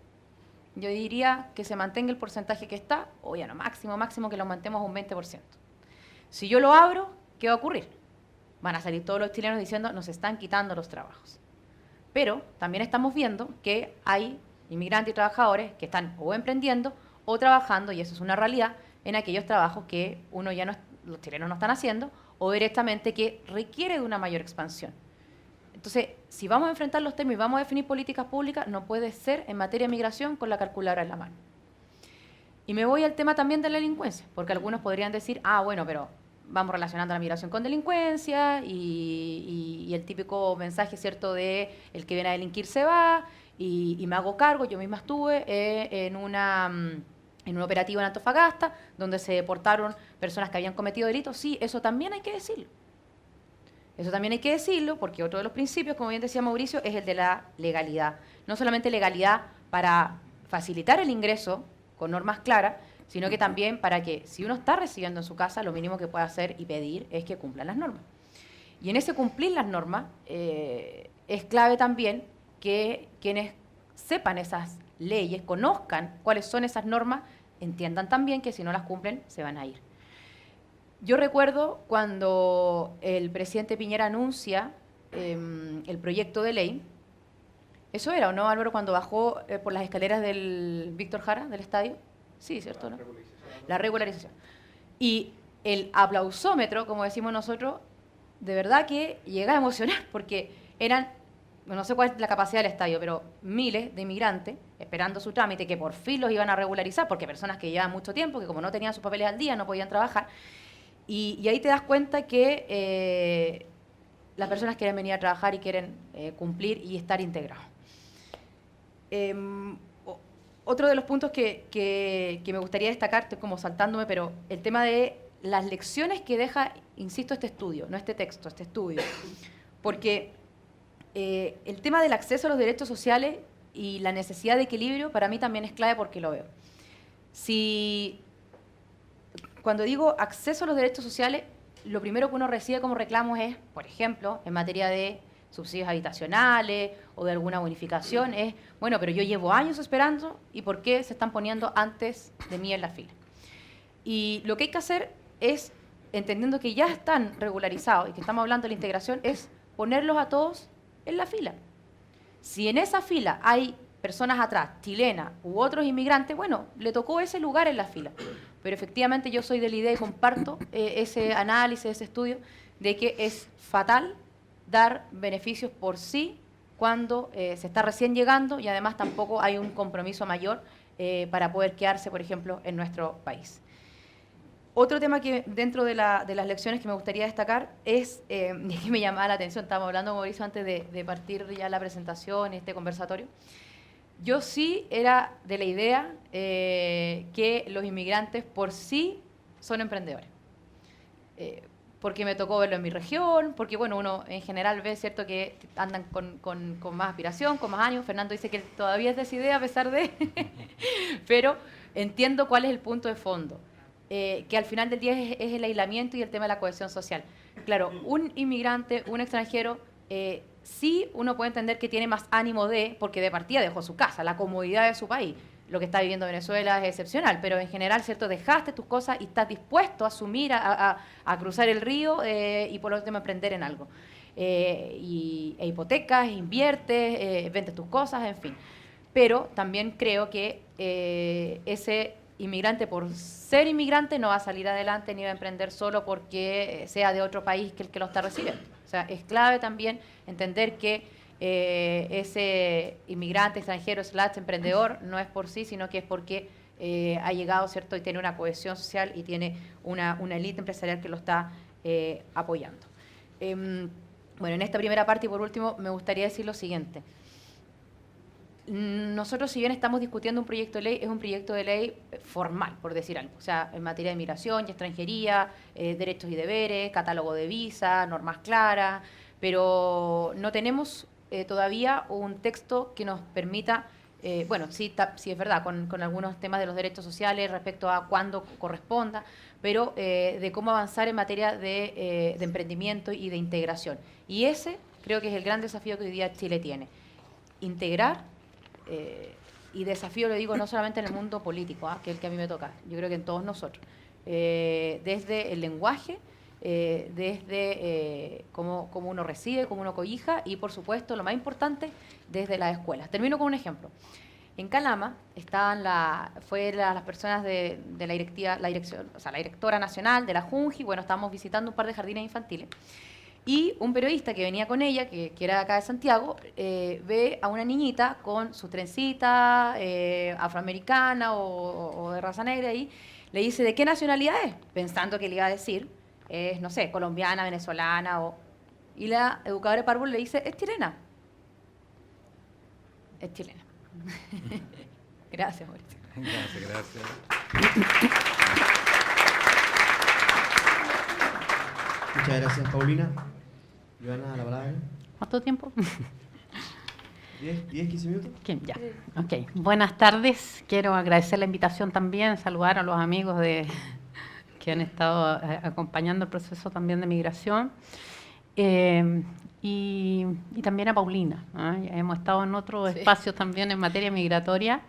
yo diría que se mantenga el porcentaje que está, o ya no, máximo que lo aumentemos a un 20%. Si yo lo abro, ¿qué va a ocurrir? Van a salir todos los chilenos diciendo nos están quitando los trabajos. Pero también estamos viendo que hay inmigrantes y trabajadores que están o emprendiendo o trabajando, y eso es una realidad, en aquellos trabajos que los chilenos no están haciendo, o directamente que requiere de una mayor expansión. Entonces, si vamos a enfrentar los temas y vamos a definir políticas públicas, no puede ser en materia de migración con la calculadora en la mano. Y me voy al tema también de la delincuencia, porque algunos podrían decir, bueno, pero vamos relacionando la migración con delincuencia y el típico mensaje, ¿cierto?, de el que viene a delinquir se va y me hago cargo. Yo misma estuve en un operativo en Antofagasta, donde se deportaron personas que habían cometido delitos. Sí, eso también hay que decirlo. Eso también hay que decirlo, porque otro de los principios, como bien decía Mauricio, es el de la legalidad. No solamente legalidad para facilitar el ingreso con normas claras, sino que también para que, si uno está residiendo en su casa, lo mínimo que puede hacer y pedir es que cumplan las normas. Y en ese cumplir las normas, es clave también que quienes sepan esas leyes, conozcan cuáles son esas normas, entiendan también que si no las cumplen, se van a ir. Yo recuerdo cuando el presidente Piñera anuncia el proyecto de ley, eso era, ¿o no, Álvaro, cuando bajó por las escaleras del Víctor Jara, del estadio? Sí, ¿cierto? ¿No? La regularización. Y el aplausómetro, como decimos nosotros, de verdad que llega a emocionar, porque eran, no sé cuál es la capacidad del estadio, pero miles de inmigrantes esperando su trámite, que por fin los iban a regularizar, porque personas que llevaban mucho tiempo, que como no tenían sus papeles al día, no podían trabajar. Y ahí te das cuenta que las personas quieren venir a trabajar y quieren cumplir y estar integrados. Otro de los puntos que me gustaría destacar, estoy como saltándome, pero el tema de las lecciones que deja, insisto, este estudio, no este texto, este estudio. Porque el tema del acceso a los derechos sociales y la necesidad de equilibrio para mí también es clave porque lo veo. Cuando digo acceso a los derechos sociales, lo primero que uno recibe como reclamos es, por ejemplo, en materia de subsidios habitacionales o de alguna bonificación, es, bueno, pero yo llevo años esperando y ¿por qué se están poniendo antes de mí en la fila? Y lo que hay que hacer es, entendiendo que ya están regularizados y que estamos hablando de la integración, es ponerlos a todos en la fila. Si en esa fila hay personas atrás, chilenas u otros inmigrantes, bueno, le tocó ese lugar en la fila. Pero efectivamente yo soy de la idea y comparto ese análisis, ese estudio, de que es fatal dar beneficios por sí cuando se está recién llegando y además tampoco hay un compromiso mayor para poder quedarse, por ejemplo, en nuestro país. Otro tema que dentro de las lecciones que me gustaría destacar es, y que me llamaba la atención, estábamos hablando, Mauricio, antes de partir ya la presentación y este conversatorio, yo sí era de la idea que los inmigrantes por sí son emprendedores. Porque me tocó verlo en mi región, porque bueno, uno en general ve, ¿cierto?, que andan con más aspiración, con más ánimo. Fernando dice que todavía es de esa idea a pesar de... Pero entiendo cuál es el punto de fondo. Que al final del día es el aislamiento y el tema de la cohesión social. Claro, un inmigrante, un extranjero, sí uno puede entender que tiene más ánimo porque de partida dejó su casa, la comodidad de su país. Lo que está viviendo Venezuela es excepcional, pero en general, ¿cierto?, dejaste tus cosas y estás dispuesto a asumir, a cruzar el río y por lo tanto emprender en algo. E hipotecas, inviertes, vendes tus cosas, en fin. Pero también creo que ese inmigrante, por ser inmigrante, no va a salir adelante ni va a emprender solo porque sea de otro país que el que lo está recibiendo. O sea, es clave también entender que ese inmigrante, extranjero, / emprendedor, no es por sí, sino que es porque ha llegado, ¿cierto?, y tiene una cohesión social y tiene una élite empresarial que lo está apoyando. Bueno, en esta primera parte y por último me gustaría decir lo siguiente. Nosotros, si bien estamos discutiendo un proyecto de ley, es un proyecto de ley formal, por decir algo. O sea, en materia de migración y extranjería, derechos y deberes, catálogo de visa, normas claras, pero no tenemos todavía un texto que nos permita, bueno, sí es verdad, con algunos temas de los derechos sociales respecto a cuándo corresponda, pero de cómo avanzar en materia de emprendimiento y de integración. Y ese creo que es el gran desafío que hoy día Chile tiene. Integrar, y desafío lo digo no solamente en el mundo político, que es el que a mí me toca, yo creo que en todos nosotros, desde el lenguaje, desde cómo uno recibe, cómo uno cobija y por supuesto lo más importante, desde las escuelas. Termino con un ejemplo. En Calama estaban las personas de la dirección, o sea, la directora nacional de la Junji, bueno, estábamos visitando un par de jardines infantiles. Y un periodista que venía con ella, que era de acá de Santiago, ve a una niñita con su trencita afroamericana o de raza negra y le dice, ¿de qué nacionalidad es? Pensando que le iba a decir, es, no sé, colombiana, venezolana Y la educadora de párvulo le dice, es chilena. Es chilena. Gracias, Mauricio. Gracias. Muchas gracias, Paulina. Ivana, la palabra. ¿Cuánto tiempo? 10, 15 minutos. ¿Quién? Ya. Ok. Buenas tardes. Quiero agradecer la invitación también, saludar a los amigos que han estado acompañando el proceso también de migración. Y también a Paulina. Hemos estado en otros espacios también en materia migratoria.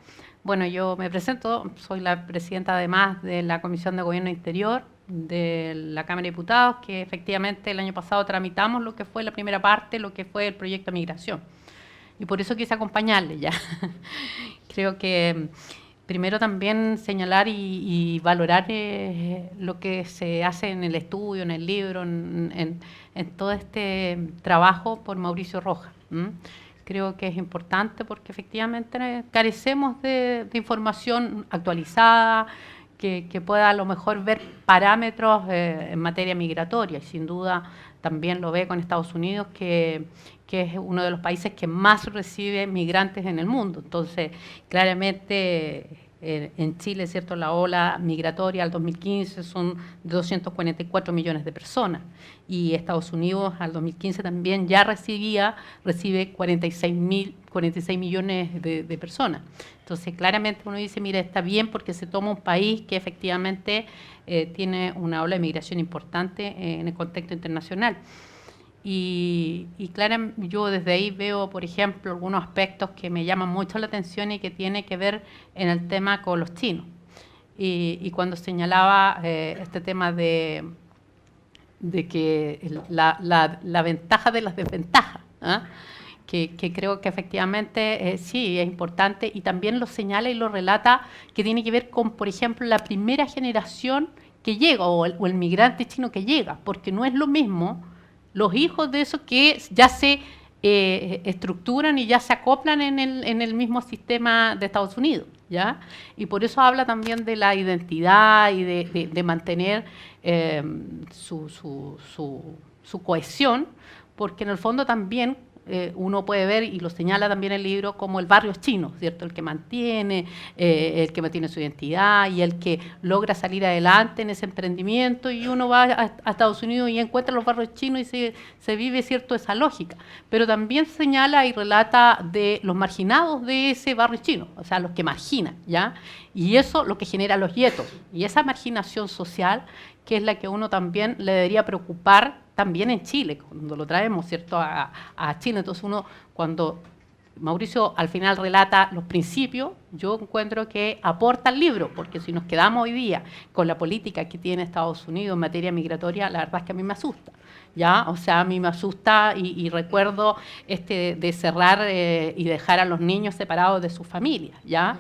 Bueno, yo me presento, soy la presidenta además de la Comisión de Gobierno Interior de la Cámara de Diputados, que efectivamente el año pasado tramitamos lo que fue la primera parte, lo que fue el proyecto de migración. Y por eso quise acompañarle ya. Creo que primero también señalar y valorar lo que se hace en el estudio, en el libro, en todo este trabajo por Mauricio Rojas. Creo que es importante porque efectivamente carecemos de información actualizada, que pueda a lo mejor ver parámetros en materia migratoria y sin duda también lo ve con Estados Unidos, que es uno de los países que más recibe migrantes en el mundo. Entonces, claramente en Chile, ¿cierto?, la ola migratoria al 2015 son de 244 millones de personas, y Estados Unidos al 2015 también ya recibe 46 millones de personas. Entonces, claramente uno dice, mira, está bien porque se toma un país que efectivamente tiene una ola de migración importante en el contexto internacional. Y claro, yo desde ahí veo, por ejemplo, algunos aspectos que me llaman mucho la atención y que tiene que ver en el tema con los chinos. Y cuando señalaba este tema de que la ventaja de las desventajas, ¿eh? Que creo que efectivamente sí es importante, y también lo señala y lo relata, que tiene que ver con, por ejemplo, la primera generación que llega o el migrante chino que llega, porque no es lo mismo los hijos de esos que ya se estructuran y ya se acoplan en el mismo sistema de Estados Unidos, ¿ya? Y por eso habla también de la identidad y de mantener su cohesión, porque en el fondo también uno puede ver, y lo señala también el libro, como el barrio chino, ¿cierto? El que mantiene su identidad y el que logra salir adelante en ese emprendimiento, y uno va a Estados Unidos y encuentra los barrios chinos y se vive, ¿cierto?, esa lógica. Pero también señala y relata de los marginados de ese barrio chino, o sea, los que marginan, ¿ya? Y eso lo que genera los guetos, y esa marginación social, que es la que uno también le debería preocupar también en Chile, cuando lo traemos, ¿cierto?, a Chile. Entonces uno, cuando Mauricio al final relata los principios, yo encuentro que aporta el libro, porque si nos quedamos hoy día con la política que tiene Estados Unidos en materia migratoria, la verdad es que a mí me asusta, ¿ya? O sea, a mí me asusta, y recuerdo de cerrar y dejar a los niños separados de sus familias, ¿ya?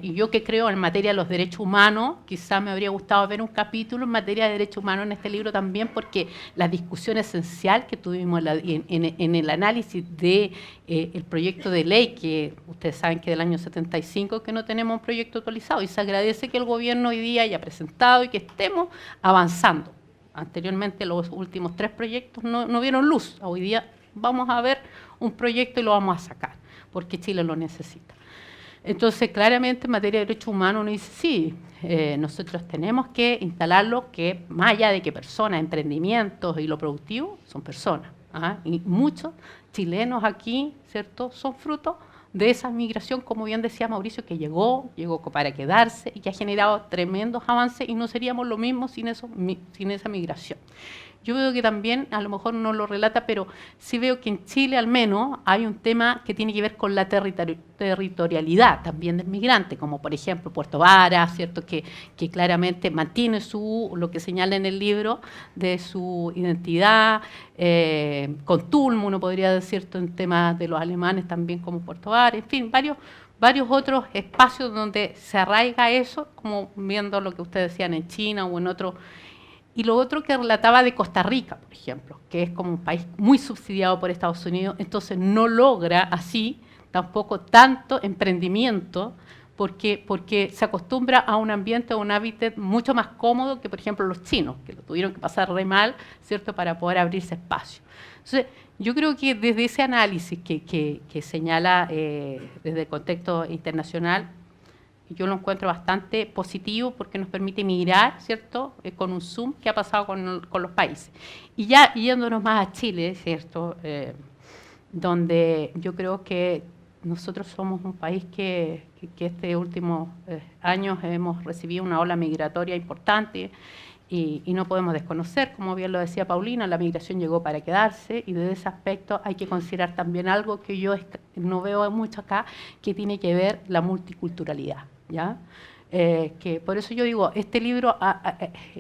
Y yo, que creo en materia de los derechos humanos, quizá me habría gustado ver un capítulo en materia de derechos humanos en este libro también, porque la discusión esencial que tuvimos en el análisis de el proyecto de ley, que ustedes saben que del año 75 que no tenemos un proyecto actualizado, y se agradece que el gobierno hoy día haya presentado y que estemos avanzando. Anteriormente los últimos 3 proyectos no vieron luz. Hoy día vamos a ver un proyecto y lo vamos a sacar, porque Chile lo necesita. Entonces, claramente en materia de derechos humanos uno dice, sí, nosotros tenemos que instalarlo, que más allá de que personas, emprendimientos y lo productivo, son personas. ¿Ah? Y muchos chilenos aquí, ¿cierto?, son fruto de esa migración, como bien decía Mauricio, que llegó para quedarse y que ha generado tremendos avances, y no seríamos lo mismo sin esa migración. Yo veo que también, a lo mejor no lo relata, pero sí veo que en Chile al menos hay un tema que tiene que ver con la territorialidad también del migrante, como por ejemplo Puerto Varas, ¿cierto?, que claramente mantiene lo que señala en el libro de su identidad, con Tulmo, uno podría decir, ¿cierto?, en temas de los alemanes también, como Puerto Varas, en fin, varios otros espacios donde se arraiga eso, como viendo lo que ustedes decían en China o en otros. Y lo otro que relataba de Costa Rica, por ejemplo, que es como un país muy subsidiado por Estados Unidos, entonces no logra así tampoco tanto emprendimiento, porque se acostumbra a un ambiente, a un hábitat mucho más cómodo que, por ejemplo, los chinos, que lo tuvieron que pasar re mal, ¿cierto?, para poder abrirse espacio. Entonces, yo creo que desde ese análisis que señala desde el contexto internacional, yo lo encuentro bastante positivo, porque nos permite mirar, ¿cierto?, con un zoom, qué ha pasado con los países. Y ya yéndonos más a Chile, ¿cierto?, donde yo creo que nosotros somos un país que este último años hemos recibido una ola migratoria importante, y no podemos desconocer, como bien lo decía Paulina, la migración llegó para quedarse, y desde ese aspecto hay que considerar también algo que yo no veo mucho acá, que tiene que ver la multiculturalidad, ¿ya? Que por eso yo digo, este libro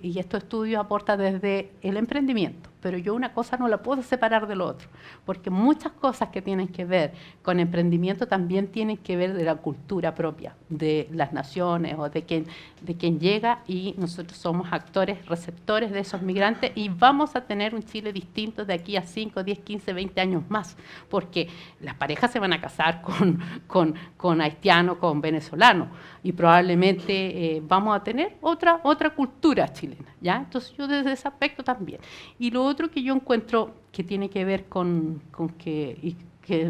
y estos estudios aportan desde el emprendimiento, pero yo una cosa no la puedo separar de lo otro, porque muchas cosas que tienen que ver con emprendimiento también tienen que ver de la cultura propia de las naciones o de quien llega, y nosotros somos actores, receptores de esos migrantes, y vamos a tener un Chile distinto de aquí a 5, 10, 15, 20 años más, porque las parejas se van a casar con haitianos, con venezolanos, y probablemente finalmente vamos a tener otra cultura chilena, ¿ya? Entonces yo desde ese aspecto también. Y lo otro que yo encuentro que tiene que ver con que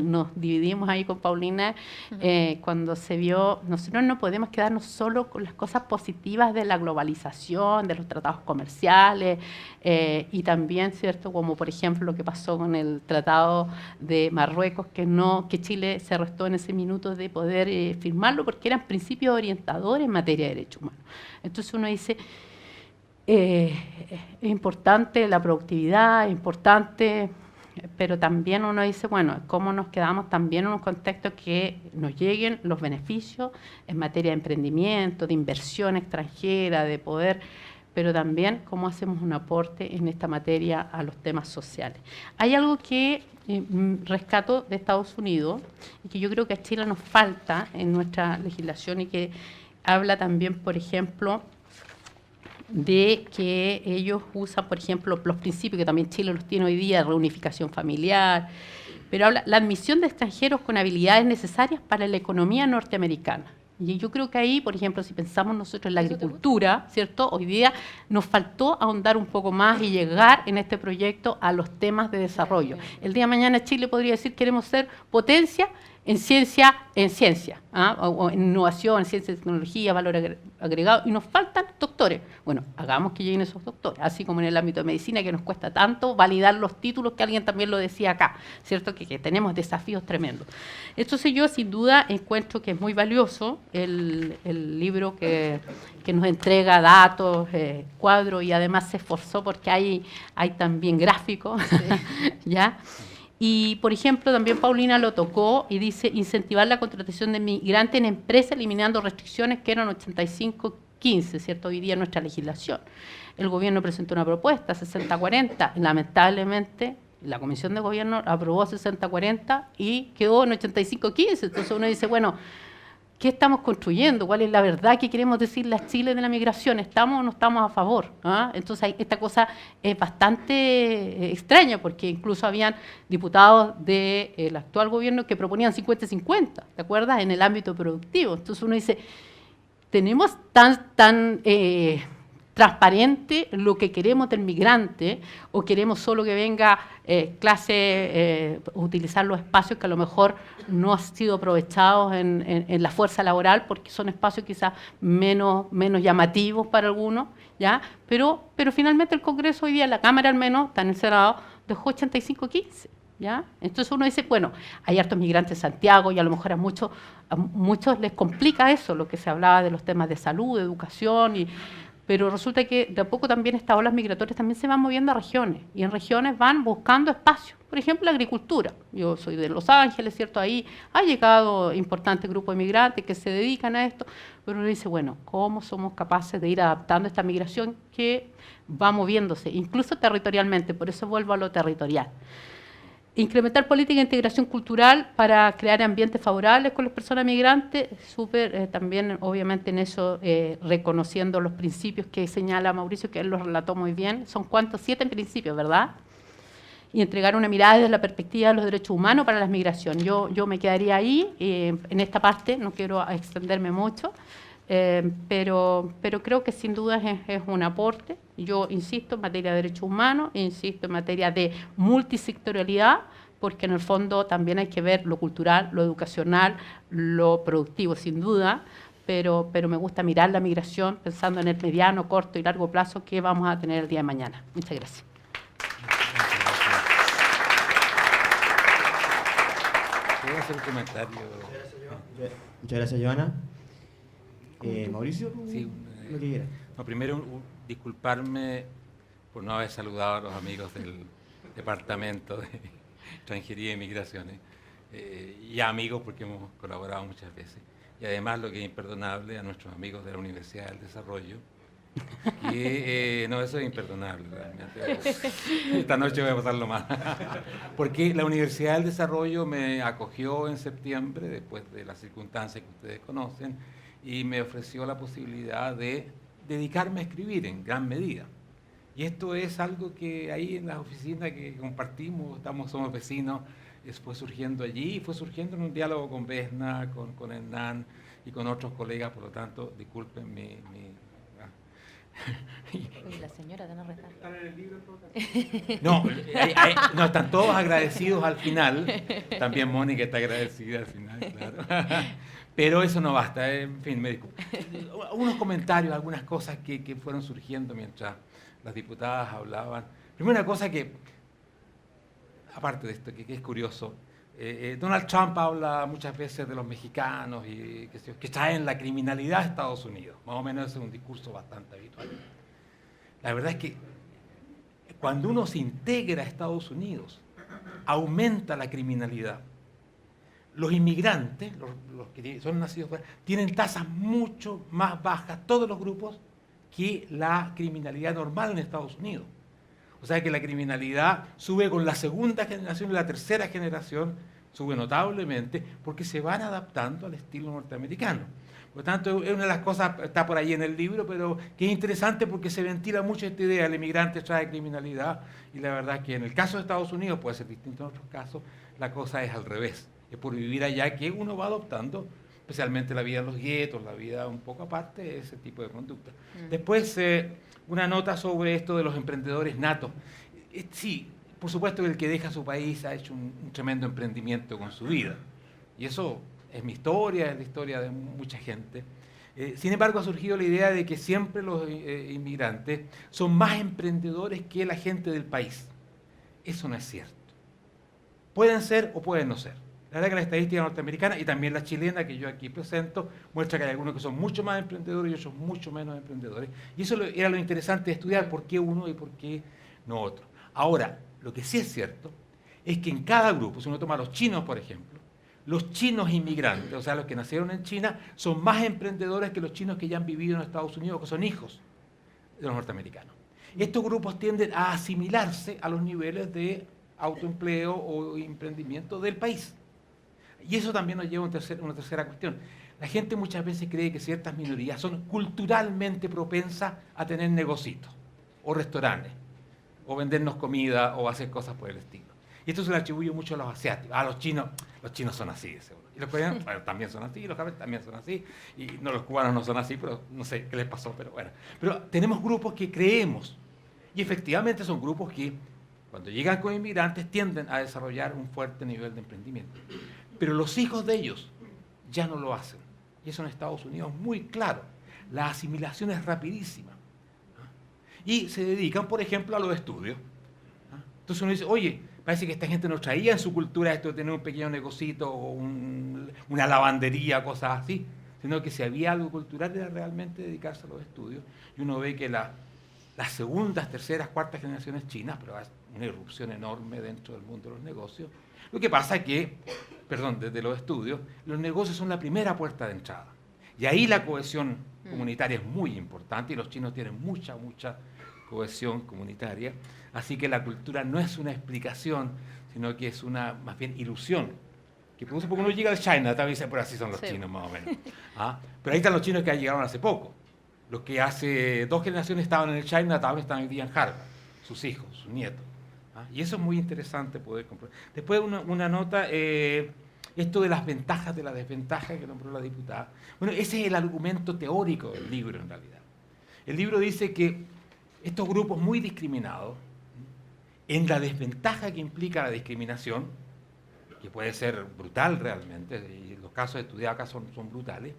nos dividimos ahí con Paulina, cuando se vio, nosotros no podemos quedarnos solo con las cosas positivas de la globalización, de los tratados comerciales, y también, ¿cierto?, como por ejemplo lo que pasó con el tratado de Marruecos, que Chile se restó en ese minuto de poder firmarlo, porque eran principios orientadores en materia de derechos humanos. Entonces uno dice, es importante la productividad, es importante, pero también uno dice, bueno, ¿cómo nos quedamos también en un contexto que nos lleguen los beneficios en materia de emprendimiento, de inversión extranjera, de poder, pero también cómo hacemos un aporte en esta materia a los temas sociales? Hay algo que rescato de Estados Unidos y que yo creo que a Chile nos falta en nuestra legislación y que habla también, por ejemplo, de que ellos usan, por ejemplo, los principios que también Chile los tiene hoy día, reunificación familiar, pero habla la admisión de extranjeros con habilidades necesarias para la economía norteamericana. Y yo creo que ahí, por ejemplo, si pensamos nosotros en la agricultura, ¿cierto? Hoy día nos faltó ahondar un poco más y llegar en este proyecto a los temas de desarrollo. El día de mañana Chile podría decir, queremos ser potencia en ciencia, o en innovación, en ciencia y tecnología, valor agregado, y nos faltan doctores. Bueno, hagamos que lleguen esos doctores, así como en el ámbito de medicina, que nos cuesta tanto validar los títulos, que alguien también lo decía acá, ¿cierto?, que tenemos desafíos tremendos. Entonces yo sin duda encuentro que es muy valioso el libro que nos entrega datos, cuadros, y además se esforzó porque hay también gráficos, sí. ¿Ya? Y, por ejemplo, también Paulina lo tocó y dice incentivar la contratación de migrantes en empresas eliminando restricciones que eran 85-15, ¿cierto? Hoy día en nuestra legislación. El gobierno presentó una propuesta, 60-40, lamentablemente la Comisión de Gobierno aprobó 60-40 y quedó en 85-15. Entonces uno dice, bueno, ¿qué estamos construyendo? ¿Cuál es la verdad que queremos decirle a Chile de la migración? ¿Estamos o no estamos a favor? ¿Ah? Entonces esta cosa es bastante extraña, porque incluso habían diputados del actual gobierno que proponían 50-50, ¿te acuerdas? En el ámbito productivo. Entonces uno dice, tenemos tan transparente lo que queremos del migrante, o queremos solo que venga utilizar los espacios que a lo mejor no han sido aprovechados en la fuerza laboral, porque son espacios quizás menos llamativos para algunos, ¿ya? Pero finalmente el Congreso hoy día, la Cámara al menos, está en el Senado, dejó 85-15. ¿Ya? Entonces uno dice, bueno, hay hartos migrantes en Santiago y a lo mejor a muchos les complica eso, lo que se hablaba de los temas de salud, de educación, pero resulta que de a poco también estas olas migratorias también se van moviendo a regiones, y en regiones van buscando espacios. Por ejemplo, la agricultura. Yo soy de Los Ángeles, ¿cierto? Ahí ha llegado importante grupo de migrantes que se dedican a esto, pero uno dice, bueno, ¿cómo somos capaces de ir adaptando esta migración que va moviéndose, incluso territorialmente? Por eso vuelvo a lo territorial. Incrementar política de integración cultural para crear ambientes favorables con las personas migrantes, súper también obviamente en eso, reconociendo los principios que señala Mauricio, que él los relató muy bien. Son ¿cuántos? 7 principios, ¿verdad? Y entregar una mirada desde la perspectiva de los derechos humanos para la migración. Yo me quedaría ahí, en esta parte, no quiero extenderme mucho, pero creo que sin duda es un aporte. Yo insisto en materia de derechos humanos, insisto en materia de multisectorialidad, porque en el fondo también hay que ver lo cultural, lo educacional, lo productivo, sin duda, pero me gusta mirar la migración pensando en el mediano, corto y largo plazo que vamos a tener el día de mañana. Muchas gracias. ¿Puedo hacer un comentario? Muchas gracias, Joana. Mauricio, sí, lo que quieras. No, primero, disculparme por no haber saludado a los amigos del Departamento de Extranjería y Migraciones, y a amigos porque hemos colaborado muchas veces. Y además, lo que es imperdonable, a nuestros amigos de la Universidad del Desarrollo, que no, eso es imperdonable realmente. Esta noche voy a pasarlo mal. Porque la Universidad del Desarrollo me acogió en septiembre, después de las circunstancias que ustedes conocen, y me ofreció la posibilidad de dedicarme a escribir en gran medida. Y esto es algo que ahí en las oficinas que compartimos, somos vecinos, fue surgiendo allí, y fue surgiendo en un diálogo con Vesna, con Hernán, y con otros colegas, por lo tanto, disculpen mi Uy, la señora de no retar. No, no, están todos agradecidos al final. También Mónica está agradecida al final, claro. Pero eso no basta, en fin, me disculpo. Algunos comentarios, algunas cosas que fueron surgiendo mientras las diputadas hablaban. Primera cosa que, aparte de esto, que es curioso, Donald Trump habla muchas veces de los mexicanos y que traen la criminalidad a Estados Unidos. Más o menos es un discurso bastante habitual. La verdad es que cuando uno se integra a Estados Unidos, aumenta la criminalidad. Los inmigrantes, los que son nacidos fuera, tienen tasas mucho más bajas, todos los grupos, que la criminalidad normal en Estados Unidos. O sea que la criminalidad sube con la segunda generación y la tercera generación, sube notablemente, porque se van adaptando al estilo norteamericano. Por lo tanto, es una de las cosas, está por ahí en el libro, pero que es interesante porque se ventila mucho esta idea, el inmigrante trae criminalidad, y la verdad es que en el caso de Estados Unidos, puede ser distinto en otros casos, la cosa es al revés. Es por vivir allá que uno va adoptando, especialmente la vida en los guetos, la vida un poco aparte, ese tipo de conducta. Después, una nota sobre esto de los emprendedores natos. Sí, por supuesto que el que deja su país ha hecho un tremendo emprendimiento con su vida. Y eso es mi historia, es la historia de mucha gente. Sin embargo, ha surgido la idea de que siempre los inmigrantes son más emprendedores que la gente del país. Eso no es cierto. Pueden ser o pueden no ser. La verdad que la estadística norteamericana y también la chilena que yo aquí presento muestra que hay algunos que son mucho más emprendedores y otros mucho menos emprendedores. Y eso era lo interesante de estudiar, por qué uno y por qué no otro. Ahora, lo que sí es cierto es que en cada grupo, si uno toma a los chinos, por ejemplo, los chinos inmigrantes, o sea, los que nacieron en China, son más emprendedores que los chinos que ya han vivido en Estados Unidos, que son hijos de los norteamericanos. Estos grupos tienden a asimilarse a los niveles de autoempleo o emprendimiento del país. Y eso también nos lleva a una tercera cuestión. La gente muchas veces cree que ciertas minorías son culturalmente propensas a tener negocios, o restaurantes, o vendernos comida, o hacer cosas por el estilo. Y esto se le atribuye mucho a los asiáticos. Los chinos son así, seguro. Y los coreanos también son así, los japoneses también son así. Y no, los cubanos no son así, pero no sé qué les pasó, pero bueno. Pero tenemos grupos que creemos, y efectivamente son grupos que, cuando llegan con inmigrantes, tienden a desarrollar un fuerte nivel de emprendimiento. Pero los hijos de ellos ya no lo hacen. Y eso en Estados Unidos es muy claro. La asimilación es rapidísima. Y se dedican, por ejemplo, a los estudios. Entonces uno dice, oye, parece que esta gente no traía en su cultura esto de tener un pequeño negocito o una lavandería, cosas así, sino que si había algo cultural era realmente dedicarse a los estudios. Y uno ve que las segundas, terceras, cuartas generaciones chinas, pero hay una irrupción enorme dentro del mundo de los negocios. Lo que pasa es que, desde los estudios, los negocios son la primera puerta de entrada. Y ahí la cohesión comunitaria es muy importante y los chinos tienen mucha cohesión comunitaria. Así que la cultura no es una explicación, sino que es una, más bien, ilusión. Que produce porque uno llega de China, también dice, pero así son los chinos más o menos. Pero ahí están los chinos que llegaron hace poco. Los que hace 2 generaciones estaban en el Chinatown están hoy día en Harvard, sus hijos, sus nietos. Y eso es muy interesante poder comprobar. Después una nota, esto de las ventajas de la desventaja que nombró la diputada. Bueno, ese es el argumento teórico del libro en realidad. El libro dice que estos grupos muy discriminados, en la desventaja que implica la discriminación, que puede ser brutal realmente, y los casos estudiados acá son brutales,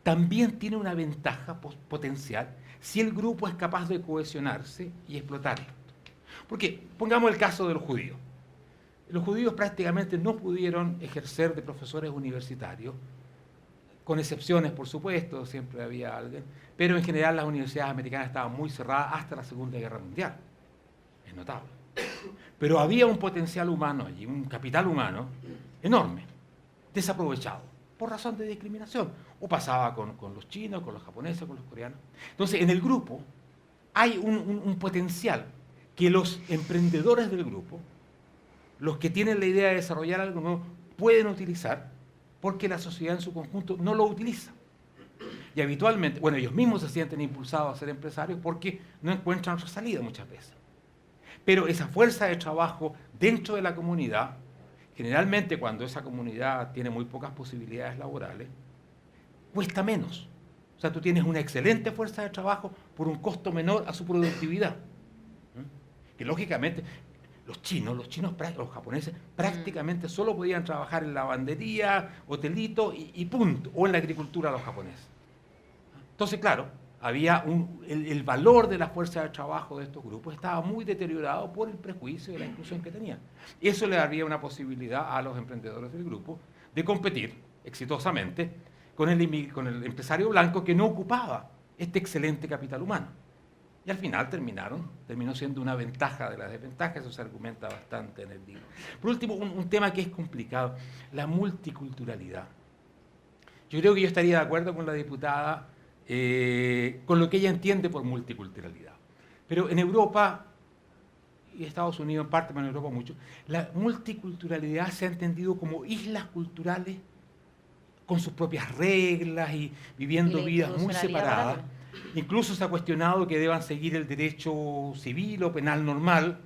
también tiene una ventaja potencial si el grupo es capaz de cohesionarse y explotar esto. Porque, pongamos el caso de los judíos. Los judíos prácticamente no pudieron ejercer de profesores universitarios, con excepciones, por supuesto, siempre había alguien, pero en general las universidades americanas estaban muy cerradas hasta la Segunda Guerra Mundial. Es notable. Pero había un potencial humano allí, un capital humano enorme, desaprovechado, por razón de discriminación. O pasaba con los chinos, con los japoneses, con los coreanos. Entonces, en el grupo hay un potencial que los emprendedores del grupo, los que tienen la idea de desarrollar algo nuevo, pueden utilizar porque la sociedad en su conjunto no lo utiliza. Y habitualmente, ellos mismos se sienten impulsados a ser empresarios porque no encuentran otra salida muchas veces. Pero esa fuerza de trabajo dentro de la comunidad, generalmente cuando esa comunidad tiene muy pocas posibilidades laborales, cuesta menos. O sea, tú tienes una excelente fuerza de trabajo por un costo menor a su productividad. Que lógicamente los japoneses prácticamente solo podían trabajar en lavandería, hotelito y punto, o en la agricultura los japoneses. Entonces, claro, había el valor de la fuerza de trabajo de estos grupos estaba muy deteriorado por el prejuicio y la inclusión que tenían. Eso le daría una posibilidad a los emprendedores del grupo de competir exitosamente con el empresario blanco que no ocupaba este excelente capital humano. Y al final terminó siendo una ventaja de las desventajas, eso se argumenta bastante en el libro. Por último, un tema que es complicado, la multiculturalidad. Yo creo que yo estaría de acuerdo con la diputada con lo que ella entiende por multiculturalidad. Pero en Europa, y Estados Unidos en parte, pero en Europa mucho, la multiculturalidad se ha entendido como islas culturales con sus propias reglas y viviendo vidas muy separadas. Incluso se ha cuestionado que deban seguir el derecho civil o penal normal.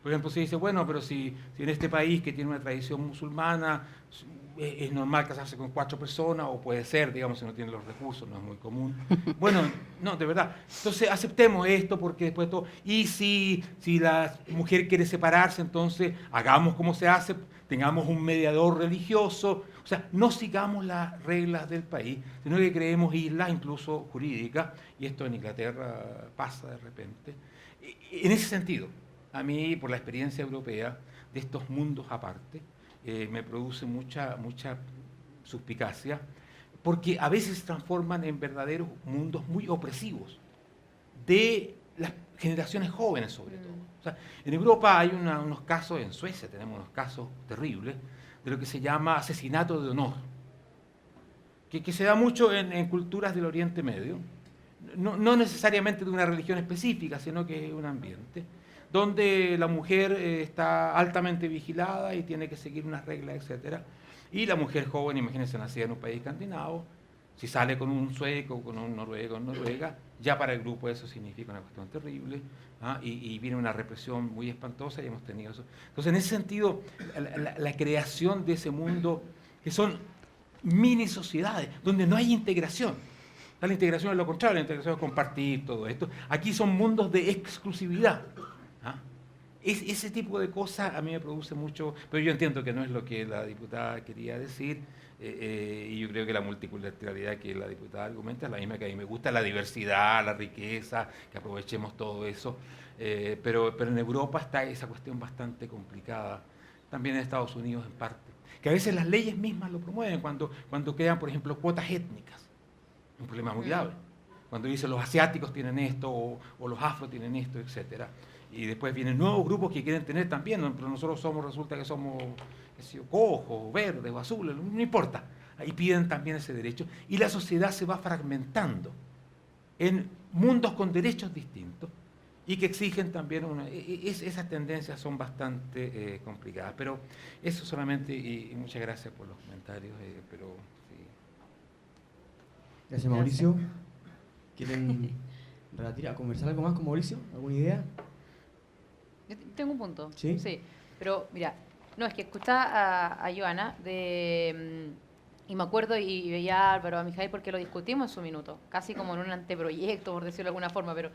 Por ejemplo, se dice, bueno, pero si en este país que tiene una tradición musulmana es normal casarse con 4 personas, o puede ser, digamos, si no tiene los recursos, no es muy común. Bueno, no, de verdad. Entonces, aceptemos esto porque después todo... Y si la mujer quiere separarse, entonces hagamos como se hace, tengamos un mediador religioso. O sea, no sigamos las reglas del país, sino que creemos islas, incluso jurídicas, y esto en Inglaterra pasa de repente. En ese sentido, a mí, por la experiencia europea de estos mundos aparte, me produce mucha suspicacia, porque a veces se transforman en verdaderos mundos muy opresivos de las generaciones jóvenes, sobre todo. O sea, en Europa hay unos casos, en Suecia tenemos unos casos terribles, de lo que se llama asesinato de honor, que se da mucho en culturas del Oriente Medio, no necesariamente de una religión específica, sino que es un ambiente, donde la mujer está altamente vigilada y tiene que seguir unas reglas, etc. Y la mujer joven, imagínense, nacida en un país escandinavo, si sale con un sueco, con un noruego, noruega, ya para el grupo eso significa una cuestión terrible, y viene una represión muy espantosa, y hemos tenido eso. Entonces, en ese sentido, la creación de ese mundo, que son mini sociedades, donde no hay integración. La integración es lo contrario, la integración es compartir todo esto. Aquí son mundos de exclusividad. Ese tipo de cosas a mí me produce mucho, pero yo entiendo que no es lo que la diputada quería decir, y yo creo que la multiculturalidad que la diputada argumenta es la misma que a mí me gusta, la diversidad, la riqueza, que aprovechemos todo eso, pero en Europa está esa cuestión bastante complicada, también en Estados Unidos en parte, que a veces las leyes mismas lo promueven cuando crean, por ejemplo, cuotas étnicas, un problema muy grave, cuando dicen los asiáticos tienen esto, o los afro tienen esto, etcétera. Y después vienen nuevos grupos que quieren tener también, pero nosotros resulta que somos cojos, verdes o azules, no importa. Ahí piden también ese derecho. Y la sociedad se va fragmentando en mundos con derechos distintos y que exigen también esas tendencias son bastante complicadas. Pero eso solamente, y muchas gracias por los comentarios, pero sí. Gracias, Mauricio. ¿Quieren conversar algo más con Mauricio? ¿Alguna idea? Yo tengo un punto. ¿Sí? Sí. Pero, mira, no, es que escuchaba a Joana y me acuerdo y veía a Álvaro, a Mijail, porque lo discutimos en su minuto, casi como en un anteproyecto, por decirlo de alguna forma, pero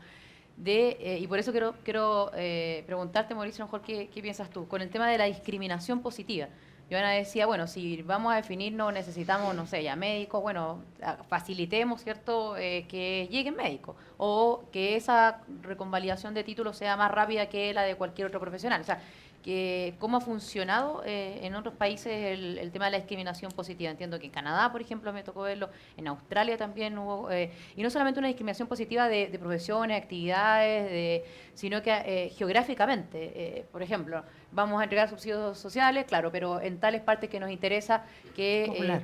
y por eso quiero preguntarte, Mauricio, a lo mejor, ¿qué piensas tú? Con el tema de la discriminación positiva. Joana decía, bueno, si vamos a definirnos, necesitamos, no sé, ya médicos, bueno, facilitemos, ¿cierto?, que lleguen médicos, o que esa reconvalidación de títulos sea más rápida que la de cualquier otro profesional. O sea, que cómo ha funcionado en otros países el tema de la discriminación positiva. Entiendo que en Canadá, por ejemplo, me tocó verlo, en Australia también hubo, y no solamente una discriminación positiva de profesiones, actividades, sino que geográficamente, por ejemplo, vamos a entregar subsidios sociales, claro, pero en tales partes que nos interesa que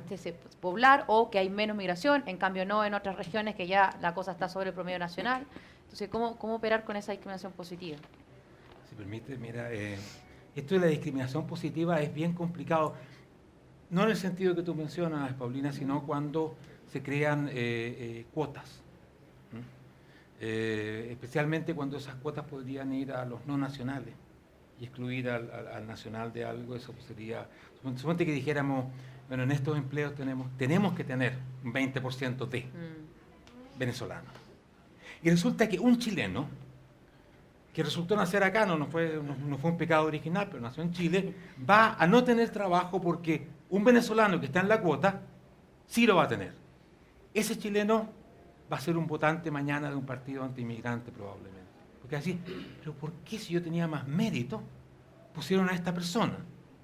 poblar, o que hay menos migración, en cambio no en otras regiones que ya la cosa está sobre el promedio nacional. Entonces, ¿cómo operar con esa discriminación positiva? Si permite, mira, esto de la discriminación positiva es bien complicado, no en el sentido que tú mencionas, Paulina, sino cuando se crean cuotas, especialmente cuando esas cuotas podrían ir a los no nacionales y excluir al nacional de algo. Eso sería, suponte que dijéramos, Bueno, en estos empleos tenemos que tener un 20% de venezolanos. Y resulta que un chileno, que resultó nacer acá, no fue un pecado original, pero nació en Chile, va a no tener trabajo porque un venezolano que está en la cuota sí lo va a tener. Ese chileno va a ser un votante mañana de un partido antiinmigrante probablemente. Porque así, pero ¿por qué si yo tenía más mérito pusieron a esta persona?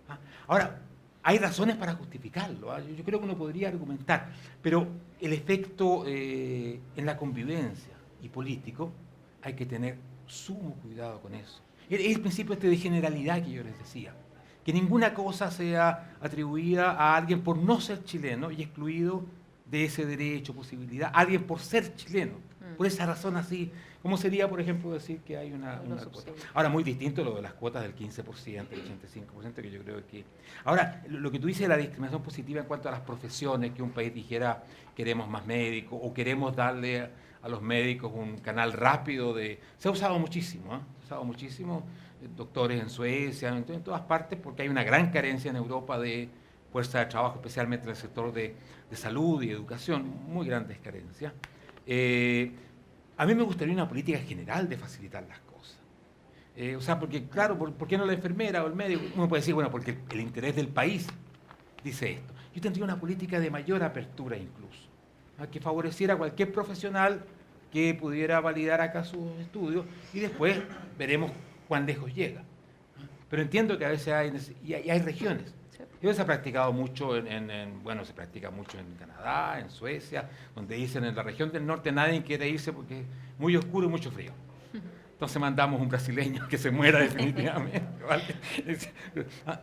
¿Ah? Ahora, hay razones para justificarlo, ¿ah? Yo creo que uno podría argumentar, pero el efecto en la convivencia y político hay que tener sumo cuidado con eso. Es el principio de generalidad que yo les decía, que ninguna cosa sea atribuida a alguien por no ser chileno y excluido de ese derecho, posibilidad, alguien por ser chileno. Por esa razón así, ¿cómo sería, por ejemplo, decir que hay una cuota? Ahora, muy distinto lo de las cuotas del 15%, del 85%, que yo creo que... Ahora, lo que tú dices de la discriminación positiva en cuanto a las profesiones, que un país dijera queremos más médicos o queremos darle a los médicos un canal rápido de... Se ha usado muchísimo, ¿eh? Se ha usado muchísimo, doctores en Suecia, en todas partes, porque hay una gran carencia en Europa de fuerza de trabajo, especialmente en el sector de salud y educación, muy grandes carencias. A mí me gustaría una política general de facilitar las cosas. O sea, porque claro, ¿por qué no la enfermera o el médico? Uno puede decir, bueno, porque el interés del país dice esto. Yo tendría una política de mayor apertura incluso, ¿no? Que favoreciera a cualquier profesional que pudiera validar acá sus estudios y después veremos cuán lejos llega. Pero entiendo que a veces hay regiones. Eso se ha practicado mucho se practica mucho en Canadá, en Suecia, donde dicen en la región del norte nadie quiere irse porque es muy oscuro y mucho frío. Entonces mandamos un brasileño que se muera definitivamente, ¿vale?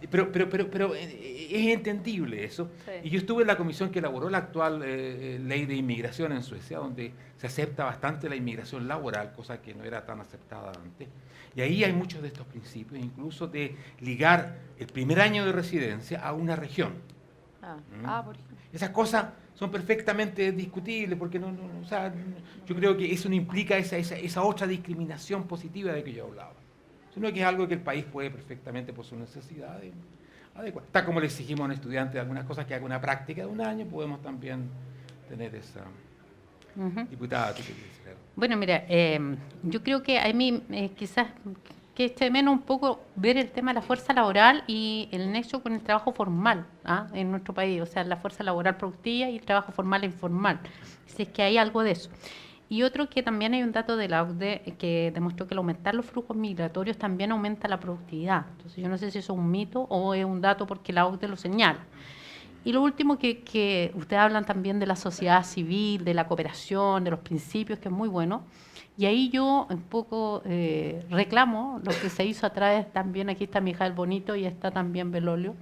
Pero es entendible eso. Sí. Y yo estuve en la comisión que elaboró la actual ley de inmigración en Suecia, donde se acepta bastante la inmigración laboral, cosa que no era tan aceptada antes. Y ahí hay muchos de estos principios, incluso de ligar el primer año de residencia a una región. Por ejemplo. Esas cosas son perfectamente discutibles, porque yo creo que eso no implica esa otra discriminación positiva de que yo hablaba, sino que es algo que el país puede perfectamente por sus necesidades adecuar. Está como le exigimos a un estudiante algunas cosas que haga una práctica de un año, podemos también tener esa... Diputada, ¿tú qué quieres decir? Bueno, mira, yo creo que a mí quizás que eche de menos un poco ver el tema de la fuerza laboral y el nexo con el trabajo formal en nuestro país, o sea, la fuerza laboral productiva y el trabajo formal e informal, si es que hay algo de eso. Y otro que también hay un dato de la OCDE que demostró que al aumentar los flujos migratorios también aumenta la productividad. Entonces yo no sé si eso es un mito o es un dato porque la OCDE lo señala. Y lo último que ustedes hablan también de la sociedad civil, de la cooperación, de los principios, que es muy bueno. Y ahí yo un poco reclamo lo que se hizo a través también, aquí está Mijael Bonito y está también Belolio,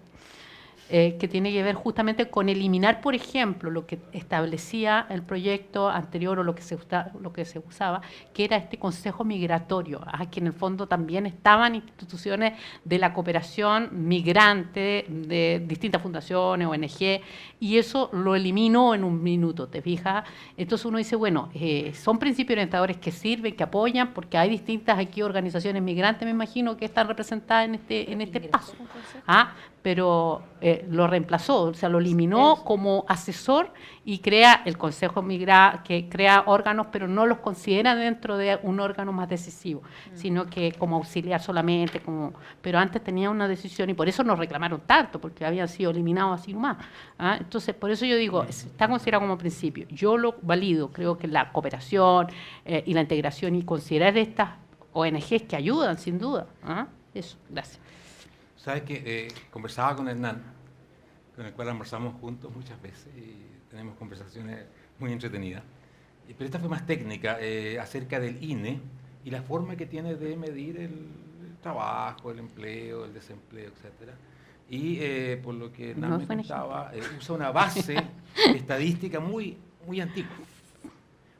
que tiene que ver justamente con eliminar, por ejemplo, lo que establecía el proyecto anterior o lo que se usaba, que era este Consejo Migratorio, que en el fondo también estaban instituciones de la cooperación migrante de distintas fundaciones, ONG, y eso lo eliminó en un minuto, ¿te fijas? Entonces uno dice, bueno, son principios orientadores que sirven, que apoyan, porque hay distintas aquí organizaciones migrantes, me imagino, que están representadas en este espacio. Pero lo reemplazó, o sea, lo eliminó como asesor y crea el Consejo Migratorio, que crea órganos, pero no los considera dentro de un órgano más decisivo, sino que como auxiliar solamente, pero antes tenía una decisión y por eso nos reclamaron tanto, porque habían sido eliminados así nomás. Entonces, por eso yo digo, está considerado como principio. Yo lo valido, creo que la cooperación y la integración y considerar estas ONGs que ayudan, sin duda. Eso, gracias. Sabes que conversaba con Hernán, con el cual almorzamos juntos muchas veces y tenemos conversaciones muy entretenidas. Pero esta fue más técnica, acerca del INE y la forma que tiene de medir el trabajo, el empleo, el desempleo, etc. Y por lo que Hernán me contaba, usa una base estadística muy, muy antigua.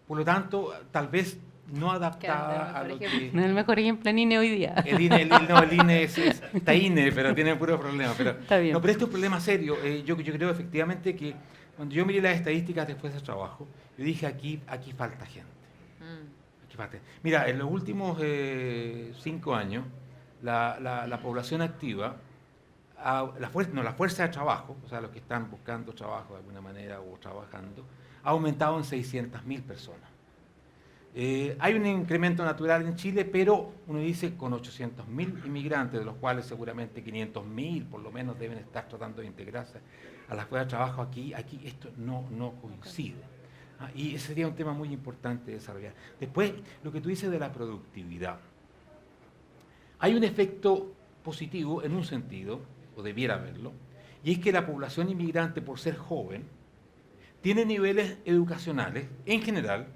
Por lo tanto, tal vez no adaptada a lo que... No es el mejor ejemplo en INE hoy día. El INE está INE, pero tiene puros problemas. Está bien. No, pero esto es un problema serio. Yo creo efectivamente que cuando yo miré las estadísticas después del trabajo, yo dije, aquí falta gente. Aquí falta. Mira, en los últimos 5 años, la población activa la fuerza de trabajo, o sea, los que están buscando trabajo de alguna manera o trabajando, ha aumentado en 600.000 personas. Hay un incremento natural en Chile, pero uno dice con 800.000 inmigrantes, de los cuales seguramente 500.000 por lo menos deben estar tratando de integrarse a la fuerza de trabajo aquí esto no coincide. Y ese sería un tema muy importante de desarrollar. Después, lo que tú dices de la productividad. Hay un efecto positivo en un sentido, o debiera haberlo, y es que la población inmigrante, por ser joven, tiene niveles educacionales, en general,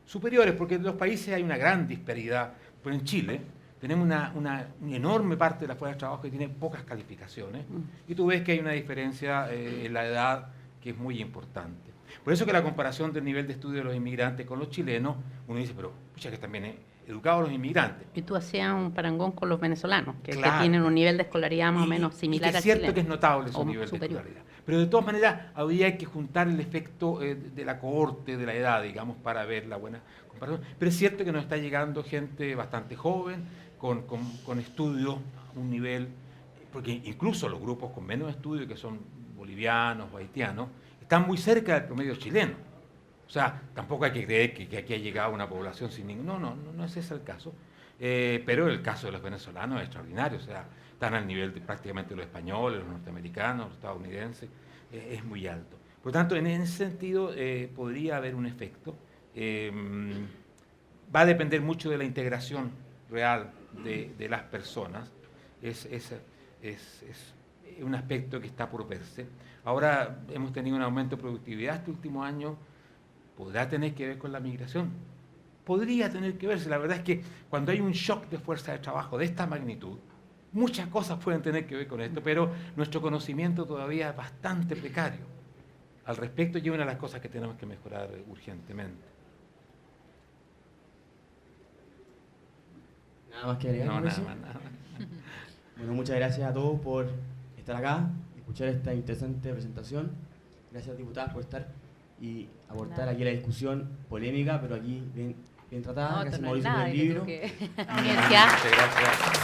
superiores, porque en los países hay una gran disparidad. Pero en Chile tenemos una enorme parte de la fuerza de trabajo que tiene pocas calificaciones, y tú ves que hay una diferencia en la edad que es muy importante. Por eso que la comparación del nivel de estudio de los inmigrantes con los chilenos, uno dice, pero pucha, que también educados los inmigrantes. Y tú hacías un parangón con los venezolanos, que Claro. tienen un nivel de escolaridad más o menos similar y que al es cierto chileno, que es notable su o nivel superior. de escolaridad. Pero de todas maneras, habría que juntar el efecto de la cohorte, de la edad, digamos, para ver la buena comparación. Pero es cierto que nos está llegando gente bastante joven, con estudios a un nivel, porque incluso los grupos con menos estudios, que son bolivianos o haitianos, están muy cerca del promedio chileno. O sea, tampoco hay que creer que aquí ha llegado una población sin ningún... No es ese el caso. Pero el caso de los venezolanos es extraordinario. O sea, están al nivel de prácticamente los españoles, los norteamericanos, los estadounidenses. Es muy alto. Por lo tanto, en ese sentido podría haber un efecto. Va a depender mucho de la integración real de las personas. Es un aspecto que está por verse. Ahora hemos tenido un aumento de productividad este último año. ¿Podrá tener que ver con la migración? Podría tener que verse. La verdad es que cuando hay un shock de fuerza de trabajo de esta magnitud, muchas cosas pueden tener que ver con esto, pero nuestro conocimiento todavía es bastante precario al respecto, y es una de las cosas que tenemos que mejorar urgentemente. Nada más que agregar. No, Mauricio. nada. Bueno, muchas gracias a todos por estar acá, escuchar esta interesante presentación. Gracias, diputadas, por estar y aportar aquí la discusión polémica, pero aquí bien tratada. No, Gracias, no es Mauricio, por nada, el yo libro. creo que... La universidad Muchas gracias.